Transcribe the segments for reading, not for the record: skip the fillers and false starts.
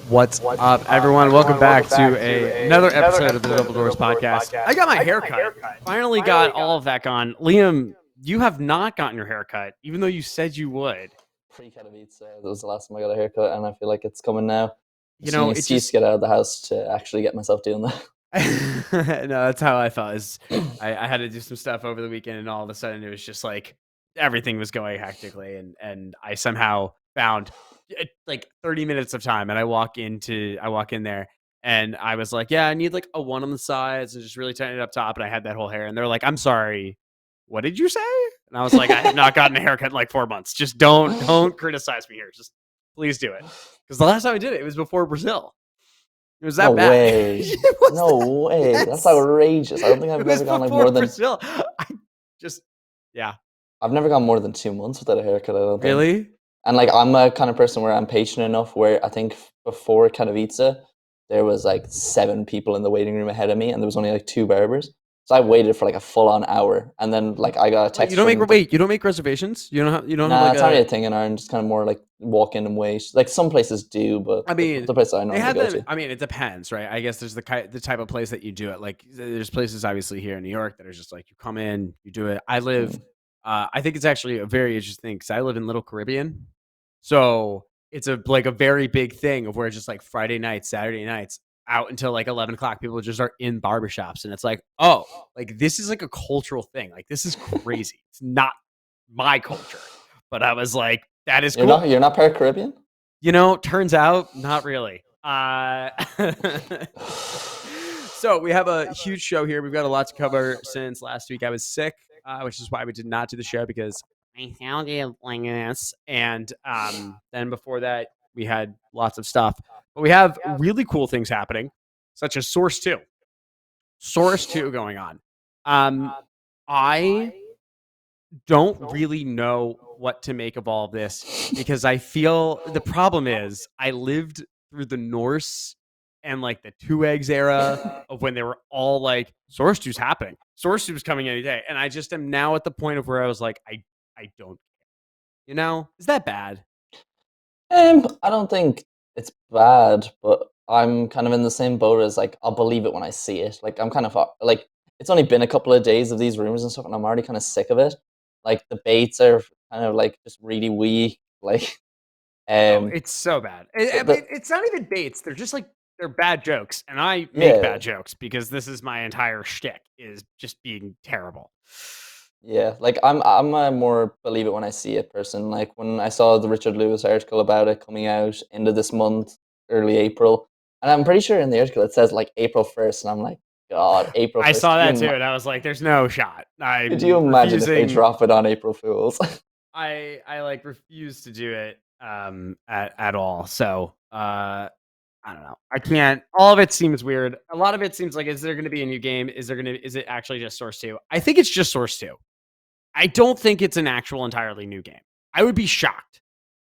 What's up, everyone? Welcome back to another episode of the Double Doors Podcast. I got my haircut. Finally got all of that gone. Liam, you have not gotten your haircut, even though you said you would. Pre-Katowice, that was the last time I got a haircut, and I feel like it's coming now. You know, it's just to get out of the house to actually get myself doing No, that. that's how I felt. I had to do some stuff over the weekend, and all of a sudden it was just like everything was going hectically, and I somehow found like 30 minutes of time, and I walk in there, and I was like, yeah, I need like a one on the sides and just really tighten it up top, and I had that whole hair, and they're like, I'm sorry, what did you say? And I was like, I have not gotten a haircut in like 4 months. Just don't criticize me here. Just please do it, because the last time I did it was before Brazil. It was that bad. Way. No way. Yes. That's outrageous. I don't think I've ever gone like more than Brazil. I've never gone more than 2 months without a haircut, I don't think. Really? And like I'm a kind of person where I'm patient enough where I think before Katowice there was like 7 people in the waiting room ahead of me, and there was only like 2 barbers. So I waited for like a full-on hour, and then like I got a text. You don't make reservations? You don't have have like it's not really a thing in Ireland. Just kind of more like walk in and wait. Like some places do, but I mean, the place I normally go to. I mean, it depends, right? I guess there's the type of place that you do it. Like there's places obviously here in New York that are just like you come in, you do it. I live. I think it's actually a very interesting thing because I live in Little Caribbean, so it's a very big thing of where it's just like Friday nights, Saturday nights, out until like 11 o'clock, people just are in barbershops, and it's like, oh, like this is like a cultural thing. Like this is crazy. It's not my culture, but I was like, that is cool. You're not part Caribbean? You know, turns out not really. So we have a huge show here. We've got a lot to cover since last week. I was sick, which is why we did not do the show, because I sounded like this. And then before that, we had lots of stuff. But we have really cool things happening, such as Source 2. Source 2 going on. I don't really know what to make of all of this, because I feel the problem is I lived through the Norse and like the 2's era of when they were all like, Source 2's happening. Source 2 is coming any day. And I just am now at the point of where I was like, I don't care. You know? Is that bad? I don't think it's bad, but I'm kind of in the same boat as like I'll believe it when I see it. Like I'm kind of like it's only been a couple of days of these rumors and stuff, and I'm already kind of sick of it. Like the baits are kind of like just really weak. Like, it's so bad. It's not even baits. They're just like they're bad jokes, and I make bad jokes because this is my entire shtick, is just being terrible. Yeah, like I'm a more believe it when I see it person. Like when I saw the Richard Lewis article about it coming out end of this month, early April, and I'm pretty sure in the article it says like April 1st, and I'm like, God, April 1st. I saw that too, and I was like, there's no shot. Could you imagine if they drop it on April Fools? I like refuse to do it at all. So I don't know. I can't. All of it seems weird. A lot of it seems like, is there going to be a new game? Is it actually just Source 2? I think it's just Source 2. I don't think it's an actual entirely new game. I would be shocked.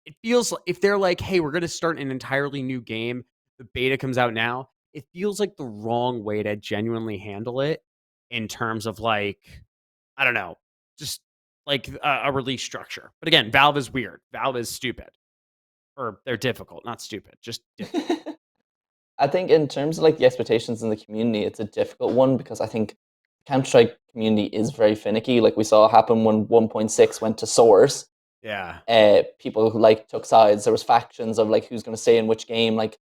It feels like if they're like, hey, we're going to start an entirely new game, the beta comes out now, it feels like the wrong way to genuinely handle it in terms of like, I don't know, just like a release structure. But again, Valve is weird. Valve is stupid. Or they're difficult, not stupid, just difficult. I think in terms of like the expectations in the community, it's a difficult one, because I think Counter-Strike community is very finicky. Like we saw happen when 1.6 went to Source. Yeah. People who like took sides. There was factions of like who's going to stay in which game. Like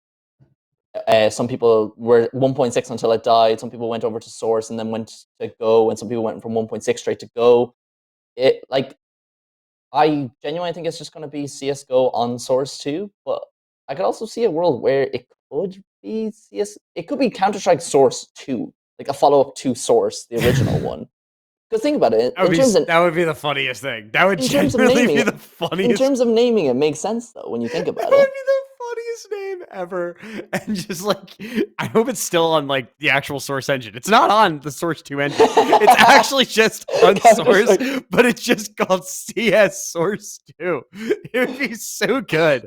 some people were 1.6 until it died. Some people went over to Source and then went to Go, and some people went from 1.6 straight to Go. It like I genuinely think it's just going to be CS:GO on Source 2, but I could also see a world where it could be It could be Counter-Strike Source 2. Like a follow-up to Source, the original one. Because think about it. That would be the funniest thing. That would genuinely be the funniest. In terms of naming, it makes sense, though, when you think about it. That would be the funniest name ever. And just like, I hope it's still on like the actual Source engine. It's not on the Source 2 engine. It's actually just on Source, but it's just called CS Source 2. It would be so good.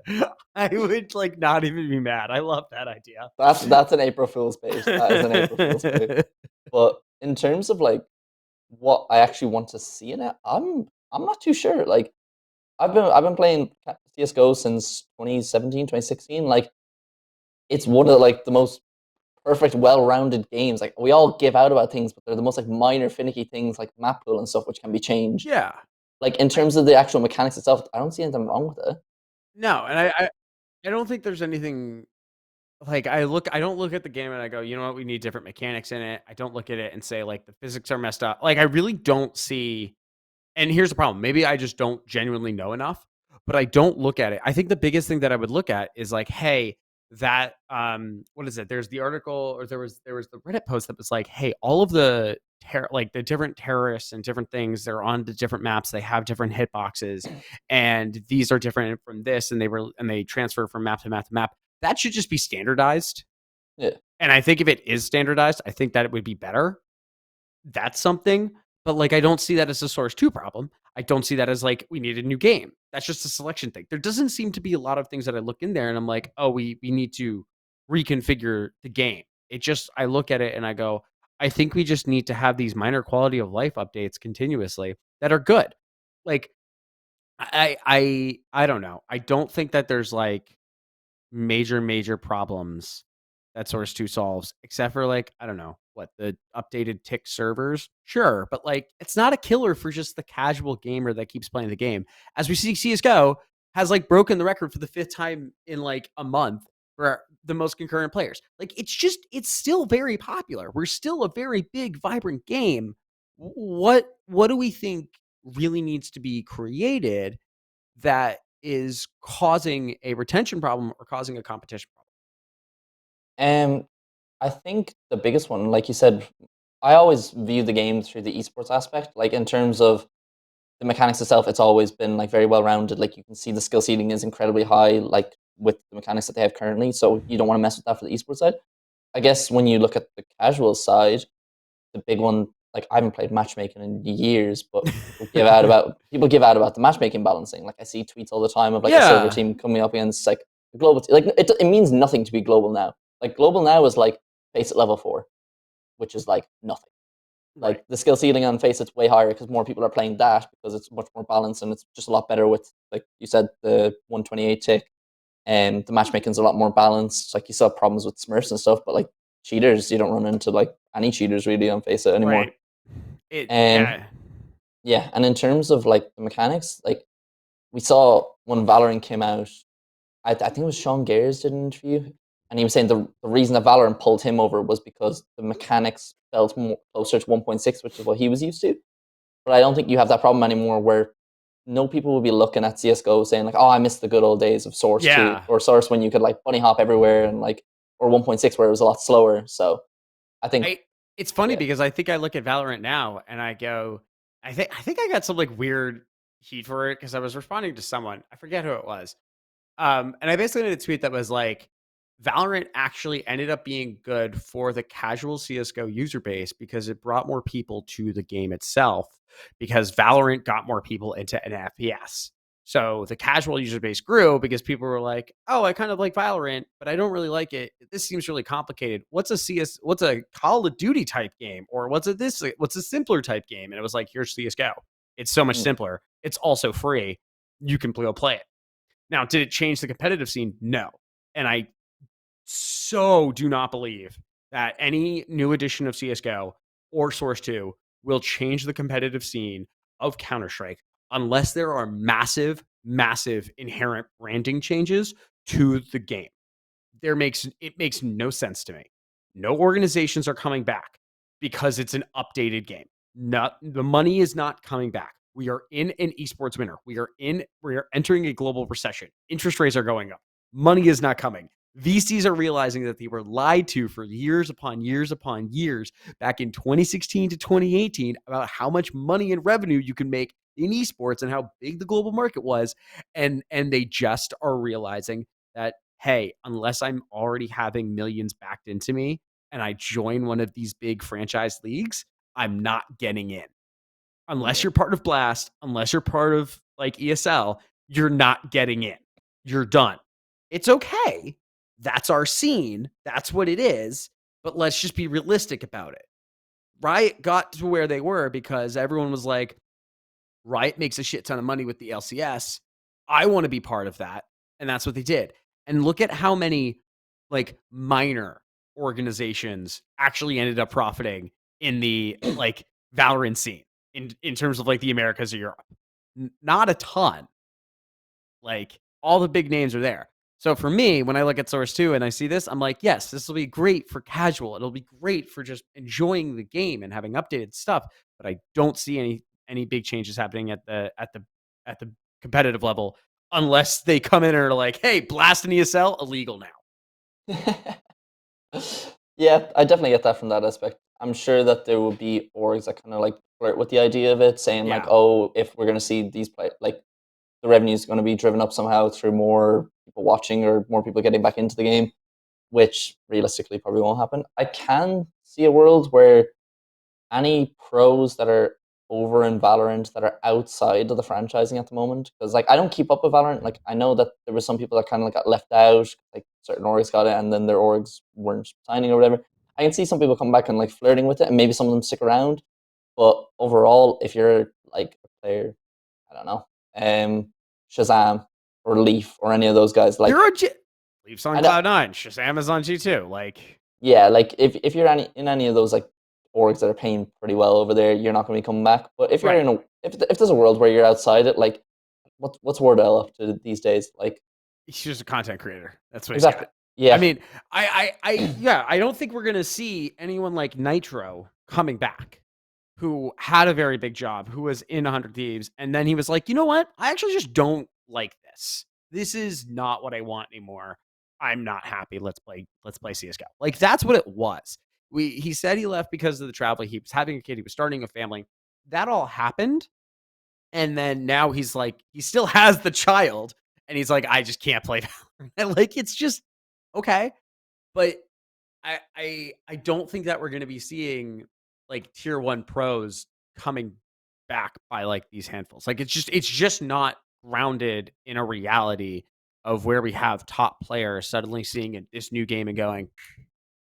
I would like not even be mad. I love that idea. That's an April Fool's bait. That is an April Fool's bait. But in terms of like what I actually want to see in it, I'm not too sure. Like I've been playing CS:GO since 2017, 2016. Like it's one of like the most perfect, well-rounded games. Like we all give out about things, but they're the most like minor, finicky things like map pool and stuff, which can be changed. Yeah. Like in terms of the actual mechanics itself, I don't see anything wrong with it. No, and I don't think there's anything like I don't look at the game and I go, you know what, we need different mechanics in it. I don't look at it and say like the physics are messed up. Like I really don't see. And here's the problem. Maybe I just don't genuinely know enough, but I don't look at it. I think the biggest thing that I would look at is like, hey, that what is it? There's the article or there was the Reddit post that was like, hey, all of the like the different terrorists and different things, they're on the different maps, they have different hitboxes, and these are different from this, and they transfer from map to map to map. That should just be standardized. Yeah. And I think if it is standardized, I think that it would be better. That's something, but like I don't see that as a source 2 problem. I don't see that as like we need a new game. That's just a selection thing. There doesn't seem to be a lot of things that I look in there and I'm like, "Oh, we need to reconfigure the game." It just I look at it and I go, "I think we just need to have these minor quality of life updates continuously that are good." Like I don't know. I don't think that there's like major problems that Source 2 solves, except for like, I don't know, what the updated tick servers? Sure, but like it's not a killer for just the casual gamer that keeps playing the game. As we see, CS:GO has like broken the record for the 5th time in like a month for the most concurrent players. Like it's still very popular. We're still a very big, vibrant game. What do we think really needs to be created that is causing a retention problem or causing a competition problem? I think the biggest one, like you said, I always view the game through the esports aspect. Like in terms of the mechanics itself, it's always been like very well rounded. Like you can see the skill ceiling is incredibly high, like with the mechanics that they have currently. So you don't want to mess with that for the esports side. I guess when you look at the casual side, the big one, like I haven't played matchmaking in years, but people give out about the matchmaking balancing. Like I see tweets all the time of like a silver Yeah, team coming up against like a global like it means nothing to be global now. Like global now is like face at level 4, which is like nothing. right. Like the skill ceiling on face it's way higher because more people are playing that because it's much more balanced and it's just a lot better with like you said the 128 tick and the matchmaking's a lot more balanced. Like you still have problems with Smurfs and stuff, but like cheaters, you don't run into like any cheaters really on face it anymore. Right. It And yeah. yeah, and in terms of like the mechanics, like we saw when Valorant came out, I think it was Sean Gayers did an interview, and he was saying the reason that Valorant pulled him over was because the mechanics felt more closer to 1.6, which is what he was used to. But I don't think you have that problem anymore where no people will be looking at CS:GO saying like, "Oh, I miss the good old days of Source 2 Yeah. or Source when you could like bunny hop everywhere and like or 1.6 where it was a lot slower." So I think I It's funny yeah, because I think I look at Valorant now and I go, I think I got some like weird heat for it because I was responding to someone. I forget who it was. And I basically made a tweet that was like, Valorant actually ended up being good for the casual CSGO user base because it brought more people to the game itself because Valorant got more people into an FPS. So the casual user base grew because people were like, "Oh, I kind of like Valorant, but I don't really like it. This seems really complicated. What's a Call of Duty type game or what's a simpler type game?" And it was like, "Here's CS:GO. It's so much mm, simpler. It's also free. You can play it." Now, did it change the competitive scene? No. And I so do not believe that any new edition of CS:GO or Source 2 will change the competitive scene of Counter-Strike unless there are massive inherent branding changes to the game. It makes no sense to me. No organizations are coming back because it's an updated game. Not the money is not coming back. We are in an esports winter. We are entering a global recession. Interest rates are going up. Money is not coming. VCs are realizing that they were lied to for years upon years back in 2016 to 2018 about how much money and revenue you can make in esports and how big the global market was, and they just are realizing that, hey, unless I'm already having millions backed into me and I join one of these big franchise leagues, I'm not getting in. Unless yeah, you're part of Blast, unless you're part of like ESL, you're not getting in. You're done. It's okay. That's our scene. That's what it is. But let's just be realistic about it. Riot got to where they were because everyone was like, Riot makes a shit ton of money with the LCS. I want to be part of that. And that's what they did. And look at how many like minor organizations actually ended up profiting in the like Valorant scene in terms of like the Americas or Europe. Not a ton. Like all the big names are there. So for me, when I look at Source 2 and I see this, I'm like, yes, this will be great for casual. It'll be great for just enjoying the game and having updated stuff. But I don't see any big changes happening at the competitive level unless they come in and are like, hey, blast an ESL illegal now. Yeah, I definitely get that from that aspect. I'm sure that there will be orgs that kind of like flirt with the idea of it, saying like, Yeah. oh, if we're going to see these play, like the revenue is going to be driven up somehow through more people watching or more people getting back into the game, which realistically probably won't happen. I can see a world where any pros that are over in Valorant that are outside of the franchising at the moment, because like I don't keep up with Valorant. Like I know that there were some people that kind of like got left out, like certain orgs got it, and then their orgs weren't signing or whatever. I can see some people come back and like flirting with it, and maybe some of them stick around. But overall, if you're like a player, I don't know, Shazam or Leaf or any of those guys, like You're a Leafs on I know, Cloud9, Shazam is on G2. Like, yeah, like if you're in any of those like orgs that are paying pretty well over there, you're not going to be coming back. But if you're right. in a if there's a world where you're outside it, like what's Wardell up to these days? Like He's just a content creator. That's what he's exactly, got. I yeah, mean, yeah, I don't think we're gonna see anyone like Nitro coming back, who had a very big job, who was in 100 Thieves, and then he was like, you know what? I actually just don't like this. This is not what I want anymore. I'm not happy. Let's play CS:GO. Like that's what it was. He said he left because of the travel. He was having a kid. He was starting a family. That all happened. And then now he's like, he still has the child, and he's like, I just can't play Valorant. Like, it's just okay. But I don't think that we're gonna be seeing like tier one pros coming back by like these handfuls. Like it's just not grounded in a reality of where we have top players suddenly seeing this new game and going,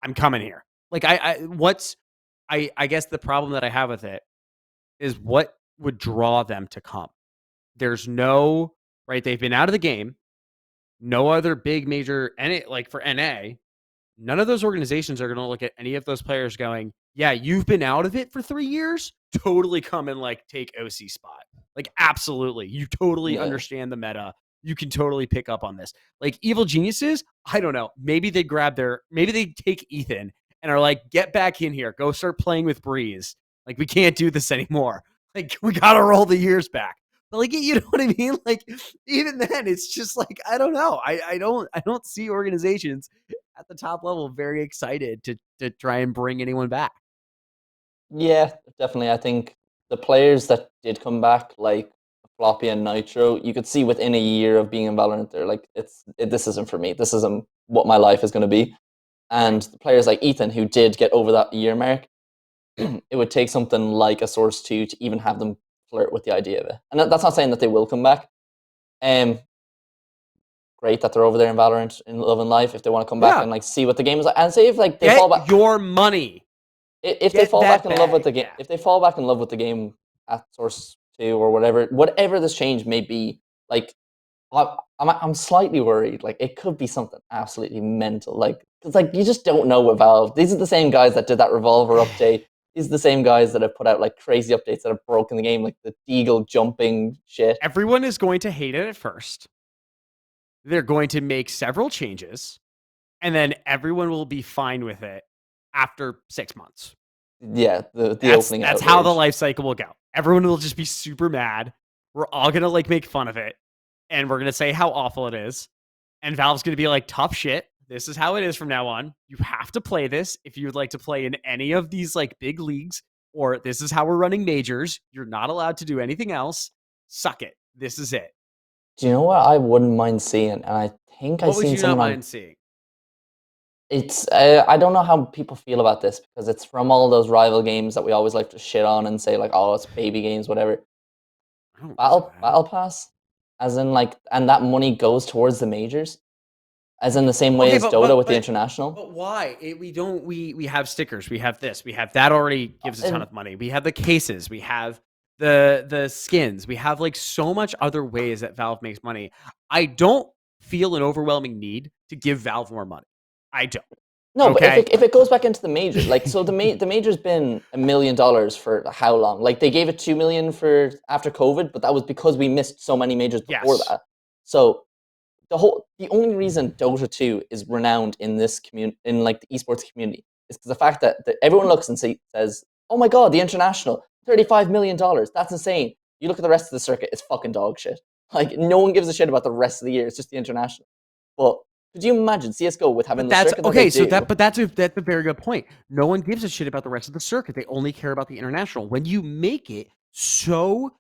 I'm coming here. Like I guess the problem that I have with it is what would draw them to come. There's no right. They've been out of the game. No other big major like for NA. None of those organizations are going to look at any of those players going, yeah, you've been out of it for 3 years. Totally come and like take OC spot. Like absolutely, you totally yeah. understand the meta. You can totally pick up on this. Like Evil Geniuses, I don't know. Maybe maybe they take Ethan and are like, get back in here. Go start playing with Breeze. Like we can't do this anymore. Like we got to roll the years back. But like, you know what I mean? Like even then, it's just like I don't know. I don't see organizations at the top level very excited to try and bring anyone back. Yeah, definitely. I think the players that did come back, like Floppy and Nitro, you could see within a year of being in Valorant, they're like, this isn't for me. This isn't what my life is going to be. Right. And the players like Ethan, who did get over that year mark, it would take something like a Source 2 to even have them flirt with the idea of it. And that's not saying that they will come back. Um, Great that they're over there in Valorant in Love and Life if they want to come back Yeah. and like see what the game is like. And say if like they fall back, Get your money. if they Get fall back that in love with bag. the game, Yeah. if they fall back in love with the game at Source 2 or whatever this change may be, like I'm slightly worried. Like it could be something absolutely mental. Like it's like you just don't know with Valve. These are the same guys that did that Revolver update. These are the same guys that have put out like crazy updates that have broken the game, like the Deagle jumping shit. Everyone is going to hate it at first. They're going to make several changes, and then everyone will be fine with it after 6 months. Yeah, the opening That's how the outrage. life cycle will go. Everyone will just be super mad. We're all gonna like make fun of it, and we're gonna say how awful it is. And Valve's gonna be like, tough shit. This is how it is from now on. You have to play this if you would like to play in any of these like big leagues, or this is how we're running majors. You're not allowed to do anything else. Suck it. This is it. Do you know what I wouldn't mind seeing? And I think I What would seen you not someone on. mind seeing? It's I don't know how people feel about this because it's from all those rival games that we always like to shit on and say like, oh, it's baby games, whatever. I don't listen to Battle that. Pass, as in like, and that money goes towards the majors, as in the same way Okay, as Dota with the international. but why? We don't we have stickers, we have this, we have that already gives a ton And of money. We have the cases, we have the skins, we have like so much other ways that Valve makes money. I don't feel an overwhelming need to give Valve more money. I don't. No, Okay. but if it goes back into the major, like, so the major's been $1 million for how long? Like, they gave it 2 million for after COVID, but that was because we missed so many majors before Yes. that. So the only reason Dota 2 is renowned in this community, in like the esports community, is because the fact that everyone looks and says, "Oh my god, the international, $35 million, that's insane." You look at the rest of the circuit, it's fucking dog shit. Like, no one gives a shit about the rest of the year. It's just the international. But could you imagine CS:GO with having But the that's circuit that they okay. So do? that's a very good point. No one gives a shit about the rest of the circuit. They only care about the international. When you make it so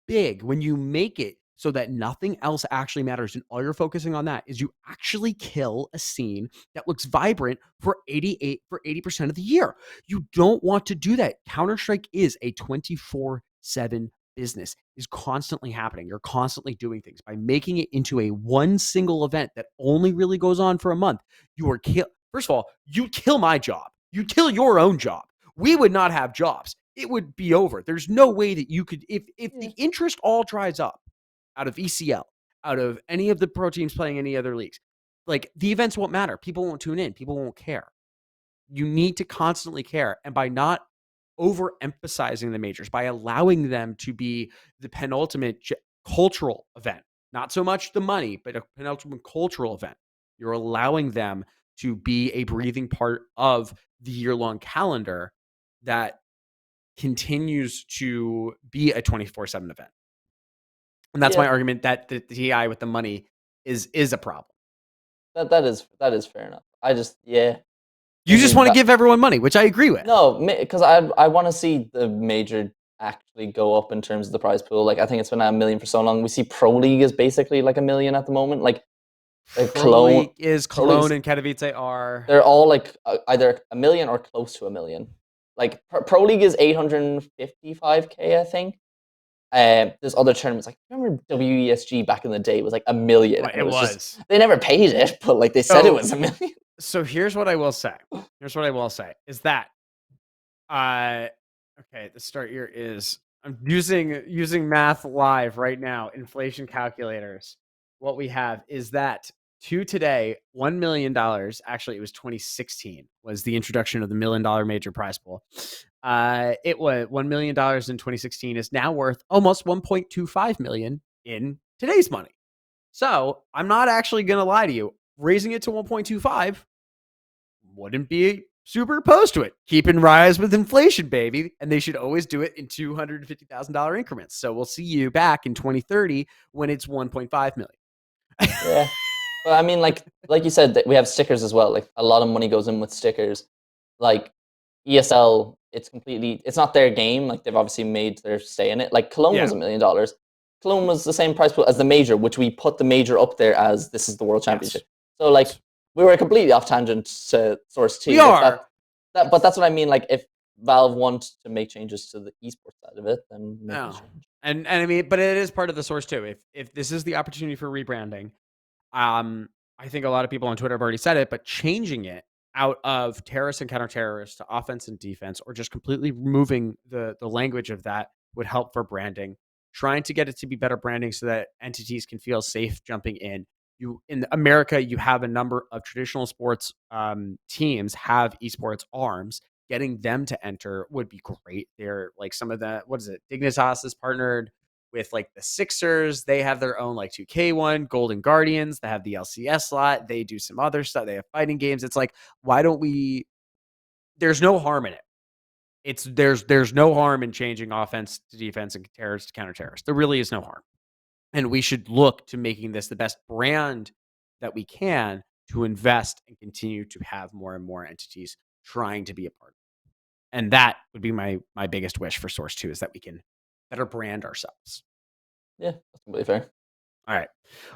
big, when you make it so that nothing else actually matters, and all you're focusing on that is you actually kill a scene that looks vibrant for 80% of the year. You don't want to do that. Counter-Strike is a 24/7 business, is constantly happening. You're constantly doing things. By making it into a one single event that only really goes on for a month, you are first of all, you kill my job. You kill your own job. We would not have jobs. It would be over. There's no way that you could, if the interest all dries up out of ECL, out of any of the pro teams playing any other leagues, like, the events won't matter. People won't tune in. People won't care. You need to constantly care. And by not overemphasizing the majors, by allowing them to be the penultimate cultural event, not so much the money, but a penultimate cultural event, you're allowing them to be a breathing part of the year-long calendar that continues to be a 24/7 event. And that's my Yeah, argument, that the TI with the money is a problem. that is fair enough. I just, yeah, You just maybe want to that. give everyone money, which I agree with. No, because I want to see the major actually go up in terms of the prize pool. Like, I think it's been at 1 million for so long. We see Pro League is basically like 1 million at the moment. Like, Pro League Pro League's, Cologne and Katowice are. they're all like either 1 million or close to 1 million. Like, Pro League is 855K, I think. There's other tournaments, like, remember WESG back in the day was like 1 million, and It it was just, was. they never paid it, but like they said it was 1 million. So here's what I will say. Is that okay, the start year is, I'm using math live right now, inflation calculators. What we have is that to today, $1 million, actually it was 2016, was the introduction of the $1 million major prize pool. It was $1 million in 2016, is now worth almost 1.25 million in today's money. So I'm not actually going to lie to you. Raising it to 1.25 wouldn't be super opposed to it. Keep in rise with inflation, baby. And they should always do it in $250,000 increments. So we'll see you back in 2030 when it's 1.5 million. Yeah. But I mean, like you said, that we have stickers as well. Like, a lot of money goes in with stickers. Like, ESL, it's not their game. Like, they've obviously made their stay in it. Like, Cologne was $1 million. Cologne was the same price pool as the major, which we put the major up there as this is the world championship. So, like, we were completely off tangent to Source 2. We are. But that's what I mean. Like, if Valve want to make changes to the esports side of it, then make a change. And I mean, but it is part of the Source 2. If this is the opportunity for rebranding, I think a lot of people on Twitter have already said it, but changing it out of terrorists and counter-terrorists to offense and defense, or just completely removing the language of that, would help for branding. Trying to get it to be better branding so that entities can feel safe jumping in. In America, you have a number of traditional sports teams have esports arms. Getting them to enter would be great. They're like some of the, what is it? Dignitas is partnered with like the Sixers. They have their own like 2K one, Golden Guardians. They have the LCS slot. They do some other stuff. They have fighting games. It's like, why don't we? There's no harm in it. There's no harm in changing offense to defense and terrorist to counter terrorist. There really is no harm, and we should look to making this the best brand that we can to invest and continue to have more and more entities trying to be a part of it. And that would be my biggest wish for Source 2, is that we can better brand ourselves. Yeah, that's completely fair. All right,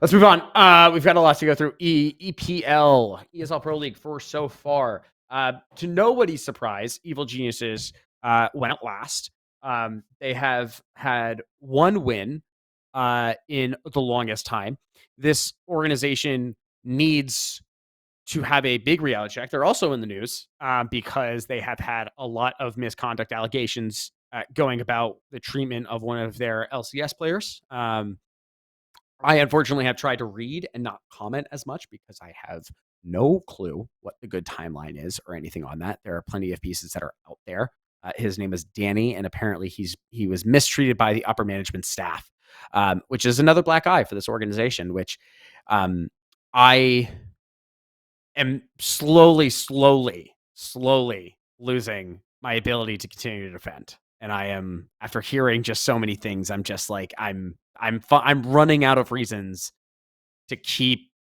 let's move on. We've got a lot to go through. EPL, ESL Pro League for so far. To nobody's surprise, Evil Geniuses went out last. They have had one win in the longest time. This organization needs to have a big reality check. They're also in the news because they have had a lot of misconduct allegations going about the treatment of one of their LCS players. I unfortunately have tried to read and not comment as much because I have no clue what the good timeline is or anything on that. There are plenty of pieces that are out there. His name is Danny, and apparently he was mistreated by the upper management staff, which is another black eye for this organization, which I am slowly losing my ability to continue to defend. And I am, after hearing just so many things, I'm just like, I'm running out of reasons to keep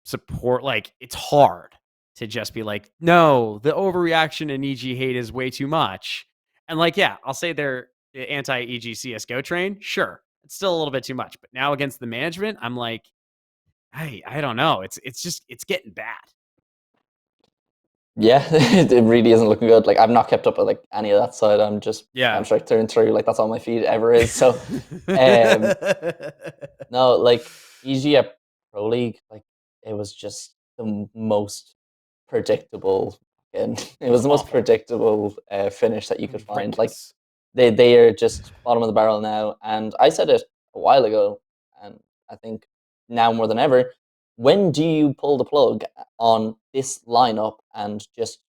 support. Like, it's hard to just be like, no, the overreaction and EG hate is way too much. And like, yeah, I'll say they're anti-EG CSGO train. Sure. It's still a little bit too much. But now against the management, I'm like, I don't know. It's getting bad. Yeah, it really isn't looking good. Like, I've not kept up with like any of that side. I'm just Counter-Strike through and through. Like, that's all my feed ever is. So no, like ESL Pro League, like it was just the most predictable. And it was the most predictable finish that you could find. Like, they are just bottom of the barrel now. And I said it a while ago, and I think now more than ever, when do you pull the plug on this lineup and just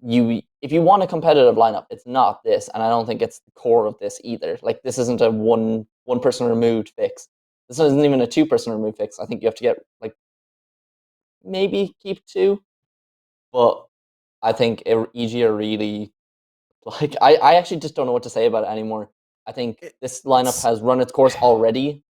if you want a competitive lineup, it's not this, and I don't think it's the core of this either. Like, this isn't a one person removed fix. This isn't even a 2-person removed fix. I think you have to get like maybe keep 2, but I think EG are really like I actually just don't know what to say about it anymore. I think this lineup has run its course already.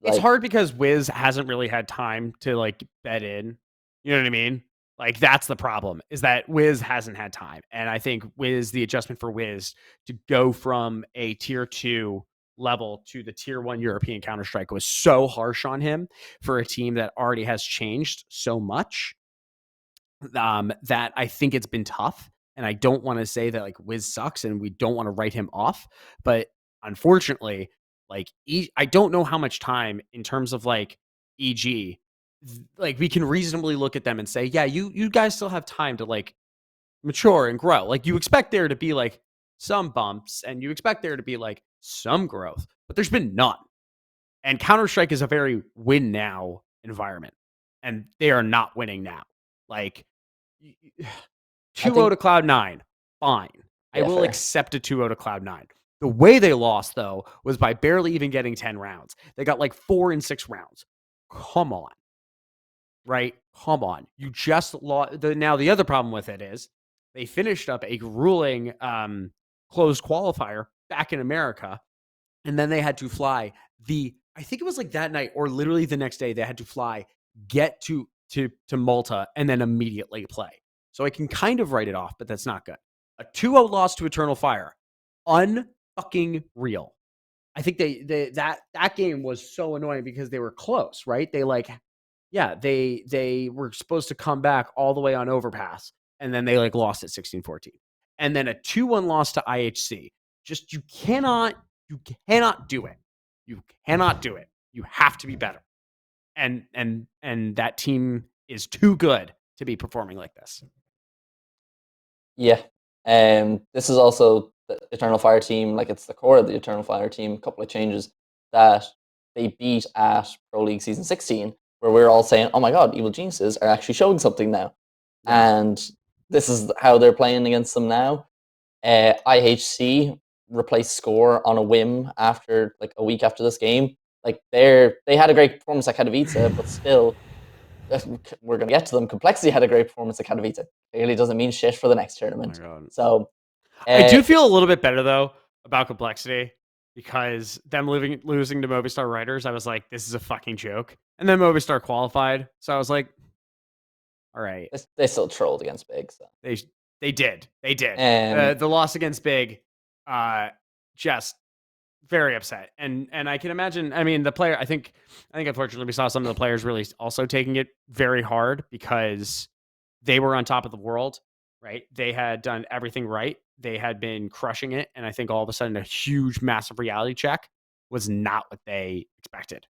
It's hard because Wiz hasn't really had time to like bed in. You know what I mean? Like, that's the problem, is that Wiz hasn't had time. And I think the adjustment for Wiz to go from a tier 2 level to the tier 1 European Counter-Strike was so harsh on him for a team that already has changed so much, that I think it's been tough. And I don't want to say that like Wiz sucks and we don't want to write him off, but unfortunately, like I don't know how much time in terms of like EG, like we can reasonably look at them and say, yeah, you guys still have time to like mature and grow. Like, you expect there to be like some bumps and you expect there to be like some growth, but there's been none. And Counter-Strike is a very win now environment, and they are not winning now. Like, 2-0 to Cloud9, fine. I will accept a 2-0 to Cloud9. The way they lost, though, was by barely even getting 10 rounds. They got like 4 and 6 rounds. Come on. Right? Come on. You just lost. Now, the other problem with it is they finished up a grueling closed qualifier back in America, and then they had to fly I think it was like that night or literally the next day, they had to fly, get to Malta, and then immediately play. So I can kind of write it off, but that's not good. A 2-0 loss to Eternal Fire. Unfucking real. I think that game was so annoying because they were close, right? They were supposed to come back all the way on Overpass, and then they like lost at 16-14. And then a 2-1 loss to IHC. Just you cannot do it. You cannot do it. You have to be better. And that team is too good to be performing like this. Yeah. This is also the Eternal Fire team, like it's the core of the Eternal Fire team. A couple of changes that they beat at Pro League Season 16, where we're all saying, oh my god, Evil Geniuses are actually showing something now. Yeah. And this is how they're playing against them now. IHC replaced Score on a whim after like a week after this game. Like, they had a great performance at Katowice, but still, we're going to get to them. Complexity had a great performance at Katowice. Clearly doesn't mean shit for the next tournament. So I do feel a little bit better though about Complexity, because them losing to Movistar Riders, I was like, this is a fucking joke. And then Movistar qualified, so I was like, all right. They still trolled against Big. So. They did. The loss against Big, just very upset. And I can imagine, I mean, the player, I think unfortunately we saw some of the players really also taking it very hard because they were on top of the world, right? They had done everything right. They had been crushing it. And I think all of a sudden a huge, massive reality check was not what they expected.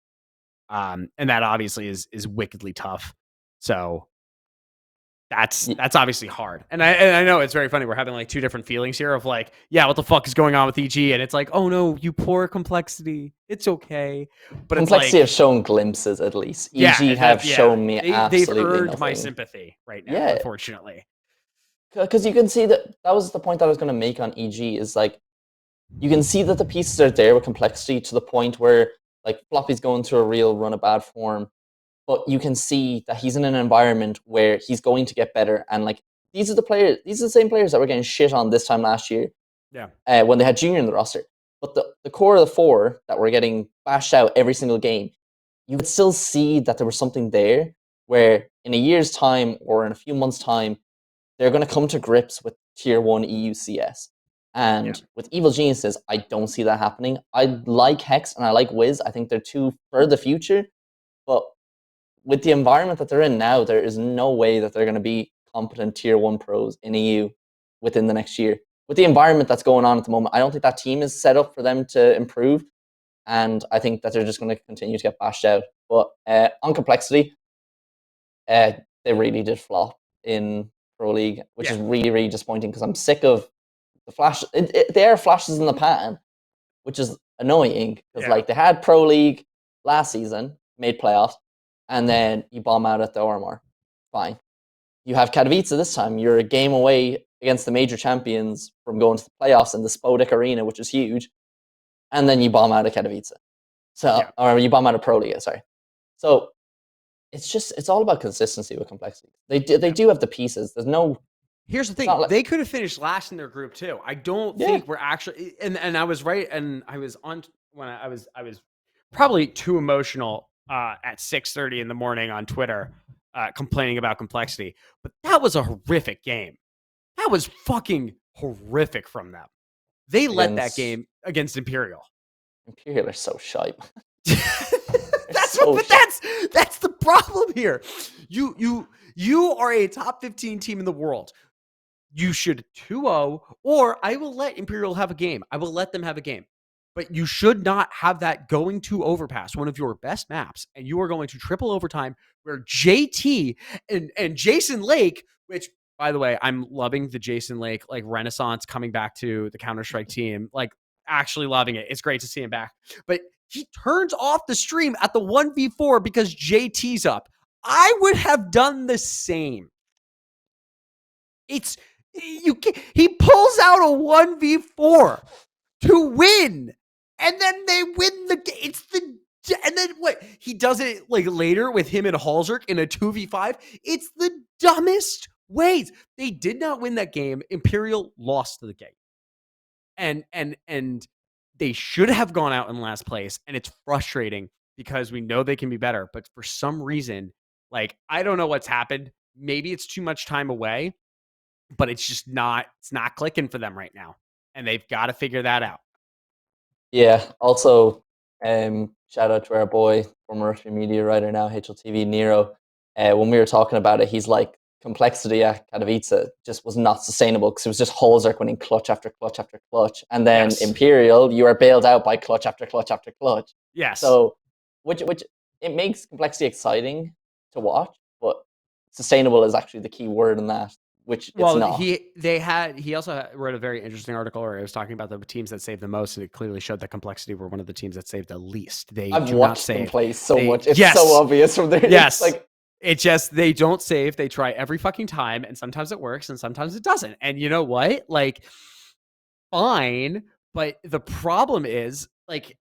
And that obviously is wickedly tough. So that's obviously hard. And I know it's very funny. We're having like two different feelings here of like, yeah, what the fuck is going on with EG? And it's like, oh no, you poor Complexity. It's okay. But Complexity it's like, have shown glimpses at least. yeah, EG have shown me absolutely they've earned nothing. my sympathy right now, Yeah. unfortunately. Because you can see that was the point that I was going to make on EG is like, you can see that the pieces are there with Complexity to the point where like Floppy's going through a real run of bad form, but you can see that he's in an environment where he's going to get better. And like, these are the same players that were getting shit on this time last year. Yeah. When they had Junior in the roster. But the core of the four that were getting bashed out every single game, you could still see that there was something there where in a year's time or in a few months' time, they're going to come to grips with Tier 1 EUCS. And with Evil Geniuses, I don't see that happening. I like Hex and I like Wiz. I think they're two for the future. But with the environment that they're in now, there is no way that they're going to be competent Tier 1 pros in EU within the next year. With the environment that's going on at the moment, I don't think that team is set up for them to improve. And I think that they're just going to continue to get bashed out. But on Complexity, they really did flop in Pro League, which is really, really disappointing because I'm sick of the flash. There are flashes in the pan, which is annoying because like they had Pro League last season, made playoffs, and then you bomb out at the RMR. Fine. You have Katowice this time. You're a game away against the major champions from going to the playoffs in the Spodek Arena, which is huge, and then you bomb out of Katowice. So, or you bomb out of Pro League, sorry. So it's all about consistency with Complexity. They do have the pieces. There's no. Here's the thing: they could have finished last in their group too. I don't think we're actually. And I was right, and I was on when I was probably too emotional at 6:30 in the morning on Twitter, complaining about Complexity. But that was a horrific game. That was fucking horrific from them. They led that game against Imperial. Imperial are so shy. That's the problem here. You are a top 15 team in the world. You should 2-0, or I will let Imperial have a game. I will let them have a game. But you should not have that going to Overpass, one of your best maps, and you are going to triple overtime where JT and Jason Lake, which, by the way, I'm loving the Jason Lake like renaissance coming back to the Counter-Strike team. Like, actually loving it. It's great to see him back. But he turns off the stream at the 1v4 because JT's up. I would have done the same. He pulls out a 1v4 to win, and then they win and then what? He does it like later with him and Halzerk in a 2v5. It's the dumbest ways. They did not win that game. Imperial lost the game. And they should have gone out in last place, and it's frustrating because we know they can be better, but for some reason, like, I don't know what's happened. Maybe it's too much time away, but it's not clicking for them right now, and they've got to figure that out. Yeah. Also, shout out to our boy, former Rugby media writer now, HLTV, Nero. When we were talking about it, he's like, Complexity at Katowice just was not sustainable because it was just Halzerk winning clutch after clutch after clutch. And then Imperial, you are bailed out by clutch after clutch after clutch. Yes. So, which it makes Complexity exciting to watch, but sustainable is actually the key word in that, which it's not. He also wrote a very interesting article where he was talking about the teams that saved the most, and it clearly showed that Complexity were one of the teams that saved the least. I've watched them play so much. It's so obvious from there. Yes. It's just, they don't save. They try every fucking time, and sometimes it works and sometimes it doesn't. And you know what? Like, fine, but the problem is, like,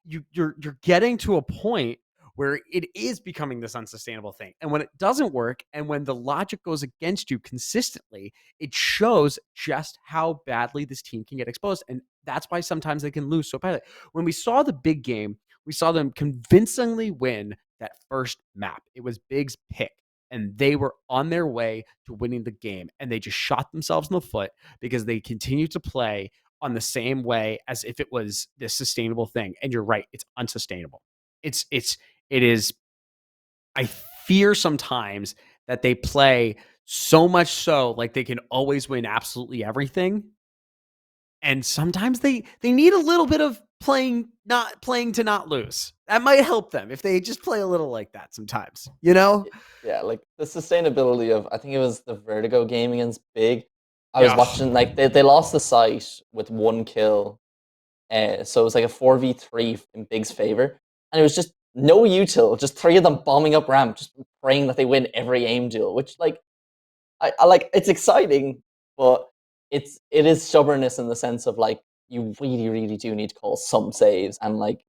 you're getting to a point where it is becoming this unsustainable thing. And when it doesn't work, and when the logic goes against you consistently, it shows just how badly this team can get exposed. And that's why sometimes they can lose so badly. When we saw the big game, we saw them convincingly win that first map. It was Big's pick, and they were on their way to winning the game, and they just shot themselves in the foot because they continued to play on the same way as if it was this sustainable thing. And you're right, it's unsustainable. It is. I fear sometimes that they play so much so like they can always win absolutely everything. And sometimes they need a little bit of not playing to not lose. That might help them if they just play a little like that sometimes, you know? Yeah, like the sustainability of, I think it was the Vertigo game against Big. I was Yeah. watching, like, they lost the site with 1 kill. So it was like a 4v3 in Big's favor. And it was just no util, just 3 of them bombing up ramp, just praying that they win every aim duel, which, like, I like, it's exciting, but it is stubbornness in the sense of, like, you really, really do need to call some saves. And, like,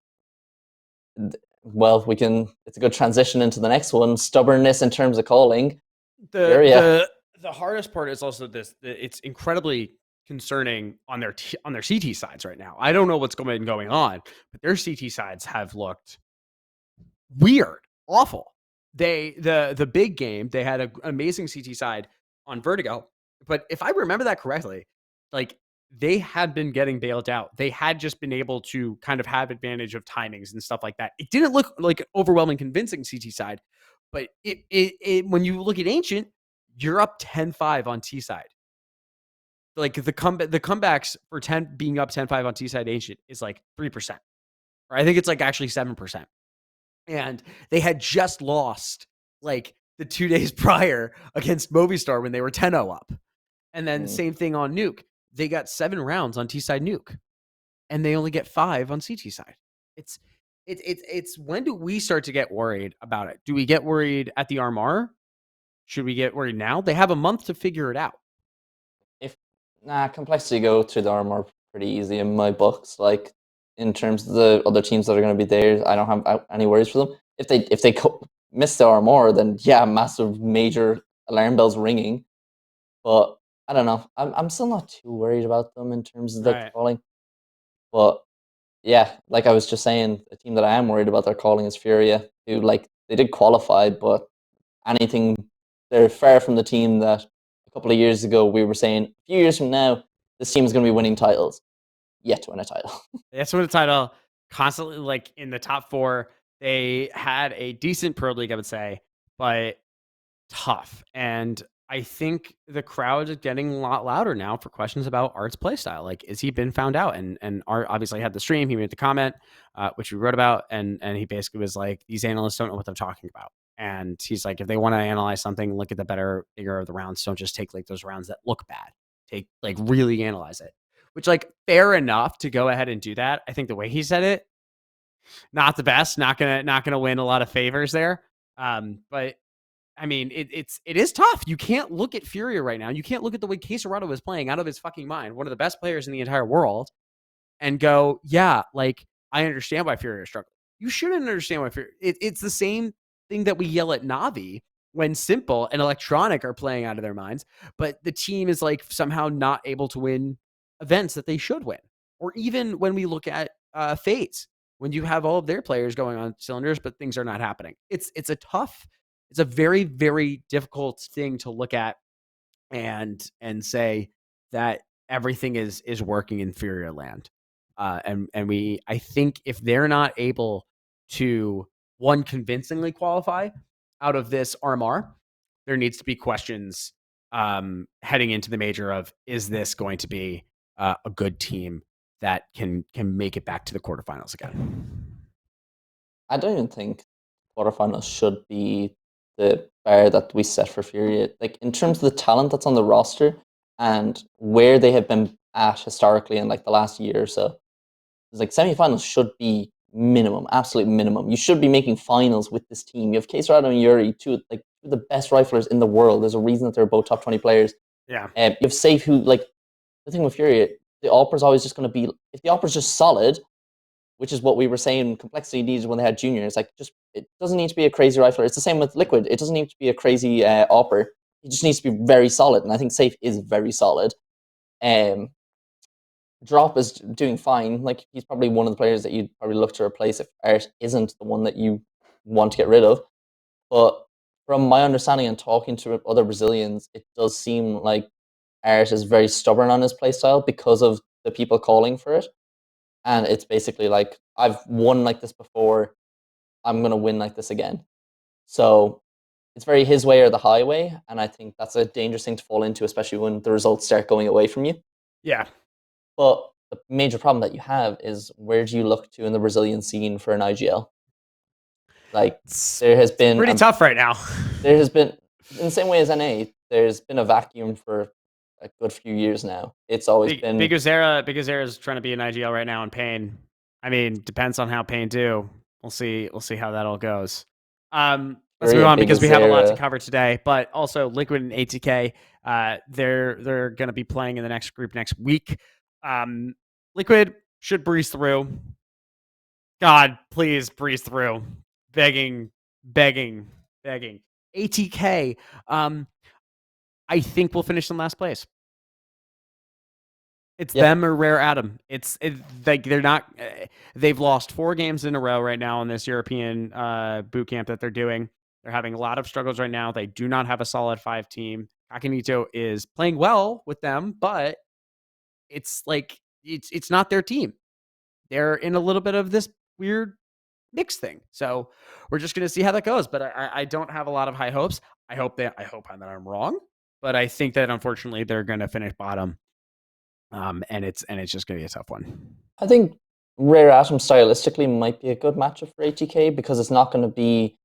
well, it's a good transition into the next one. Stubbornness in terms of calling. The hardest part is also this. It's incredibly concerning on their CT sides right now. I don't know what's going on, but their CT sides have looked weird, awful. The big game, they had an amazing CT side on Vertigo, but if I remember that correctly, like they had been getting bailed out. They had just been able to kind of have advantage of timings and stuff like that. It didn't look like overwhelming convincing CT side, but it when you look at Ancient, you're up 10-5 on T side. Like the comebacks for 10 being up 10-5 on T side Ancient is like 3%. Or I think it's like actually 7%. And they had just lost like the 2 days prior against Movistar when they were 10-0 up. And then same thing on Nuke. They got 7 rounds on T side Nuke, and they only get 5 on CT side. It's when do we start to get worried about it? Do we get worried at the RMR? Should we get worried now? They have a month to figure it out. Complexity go through the RMR pretty easy in my books. Like, in terms of the other teams that are going to be there, I don't have any worries for them. If they miss the RMR, then yeah, massive major alarm bells ringing. But I don't know. I'm still not too worried about them in terms of their calling. But yeah, like I was just saying, a team that I am worried about their calling is Furia, who, like, they did qualify, but they're far from the team that a couple of years ago we were saying, a few years from now, this team is going to be winning titles. Yet to win a title. Yet to win a title, constantly like in the top 4. They had a decent pro league, I would say, but tough. And I think the crowd is getting a lot louder now for questions about Art's playstyle. Like, is he been found out? And Art obviously had the stream. He made the comment, which we wrote about, and he basically was like, these analysts don't know what they're talking about. And he's like, if they want to analyze something, look at the bigger of the rounds. Don't just take like those rounds that look bad. Take like really analyze it. Which, like, fair enough to go ahead and do that. I think the way he said it, not the best. Not gonna win a lot of favors there. But I mean, it is tough. You can't look at Furia right now. You can't look at the way Caserado is playing out of his fucking mind, one of the best players in the entire world, and go, yeah, like, I understand why Furia is struggling. You shouldn't understand why Furia. It's the same thing that we yell at Navi when Simple and Electronic are playing out of their minds, but the team is like somehow not able to win events that they should win. Or even when we look at Fates, when you have all of their players going on cylinders, but things are not happening. It's a very, very difficult thing to look at and say that everything is working in Furia land. And I think if they're not able to, one, convincingly qualify out of this RMR, there needs to be questions heading into the major of, is this going to be a good team that can make it back to the quarterfinals again? I don't even think quarterfinals should be the bar that we set for Furia. Like, in terms of the talent that's on the roster and where they have been at historically in like the last year or so, it's like semifinals should be minimum, absolute minimum. You should be making finals with this team. You have Caserado and Yuri, two of the best riflers in the world. There's a reason that they're both top 20 players. Yeah. You have Safe, who, like, the thing with Furia, the Opera's always just going to be, if the Opera's just solid, which is what we were saying complexity needs when they had juniors. Like, just, it doesn't need to be a crazy rifler. It's the same with Liquid. It doesn't need to be a crazy Opera. It just needs to be very solid, and I think Safe is very solid. Drop is doing fine. Like, he's probably one of the players that you'd probably look to replace if Art isn't the one that you want to get rid of. But from my understanding and talking to other Brazilians, it does seem like Art is very stubborn on his playstyle because of the people calling for it. And it's basically like, I've won like this before, I'm going to win like this again. So it's very his way or the highway. And I think that's a dangerous thing to fall into, especially when the results start going away from you. Yeah. But the major problem that you have is, where do you look to in the Brazilian scene for an IGL? Like, there has been pretty tough right now. There has been, in the same way as NA, there's been a vacuum for a good few years now. It's always been Big ESEA is trying to be an IGL right now in Pain. I mean, depends on how Pain do. We'll see how that all goes. Let's move on because we have a lot to cover today. But also, Liquid and ATK, they're going to be playing in the next group next week. Liquid should breeze through. God, please breeze through. Begging. ATK, I think we'll finish in last place. It's them or Rare Atom. It's like they're not. They've lost 4 games in a row right now in this European boot camp that they're doing. They're having a lot of struggles right now. They do not have a solid 5 team. Akinito is playing well with them, but it's like it's not their team. They're in a little bit of this weird mix thing. So we're just gonna see how that goes. But I don't have a lot of high hopes. I hope that I'm wrong, but I think that unfortunately they're gonna finish bottom. And it's just gonna be a tough one. I think Rare Atom stylistically might be a good matchup for ATK, because it's not going to be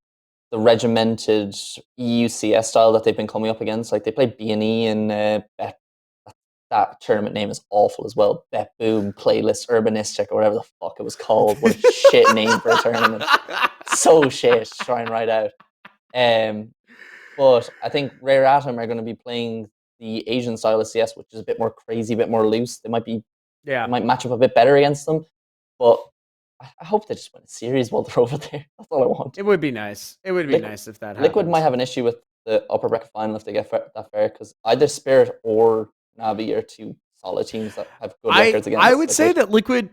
the regimented EUCS style that they've been coming up against. Like, they played BNE and that tournament name is awful as well. Bet Boom Playlist Urbanistic, or whatever the fuck it was called. What a shit name for a tournament. So shit to try and write out. But I think Rare Atom are going to be playing the Asian style of CS, which is a bit more crazy, a bit more loose. They might match up a bit better against them. But I hope they just win a series while they're over there. That's all I want. It would be nice. It would be nice if that happened. Liquid might have an issue with the upper bracket final if they get that far, because either Spirit or Navi are 2 solid teams that have good records against. I would say that Liquid,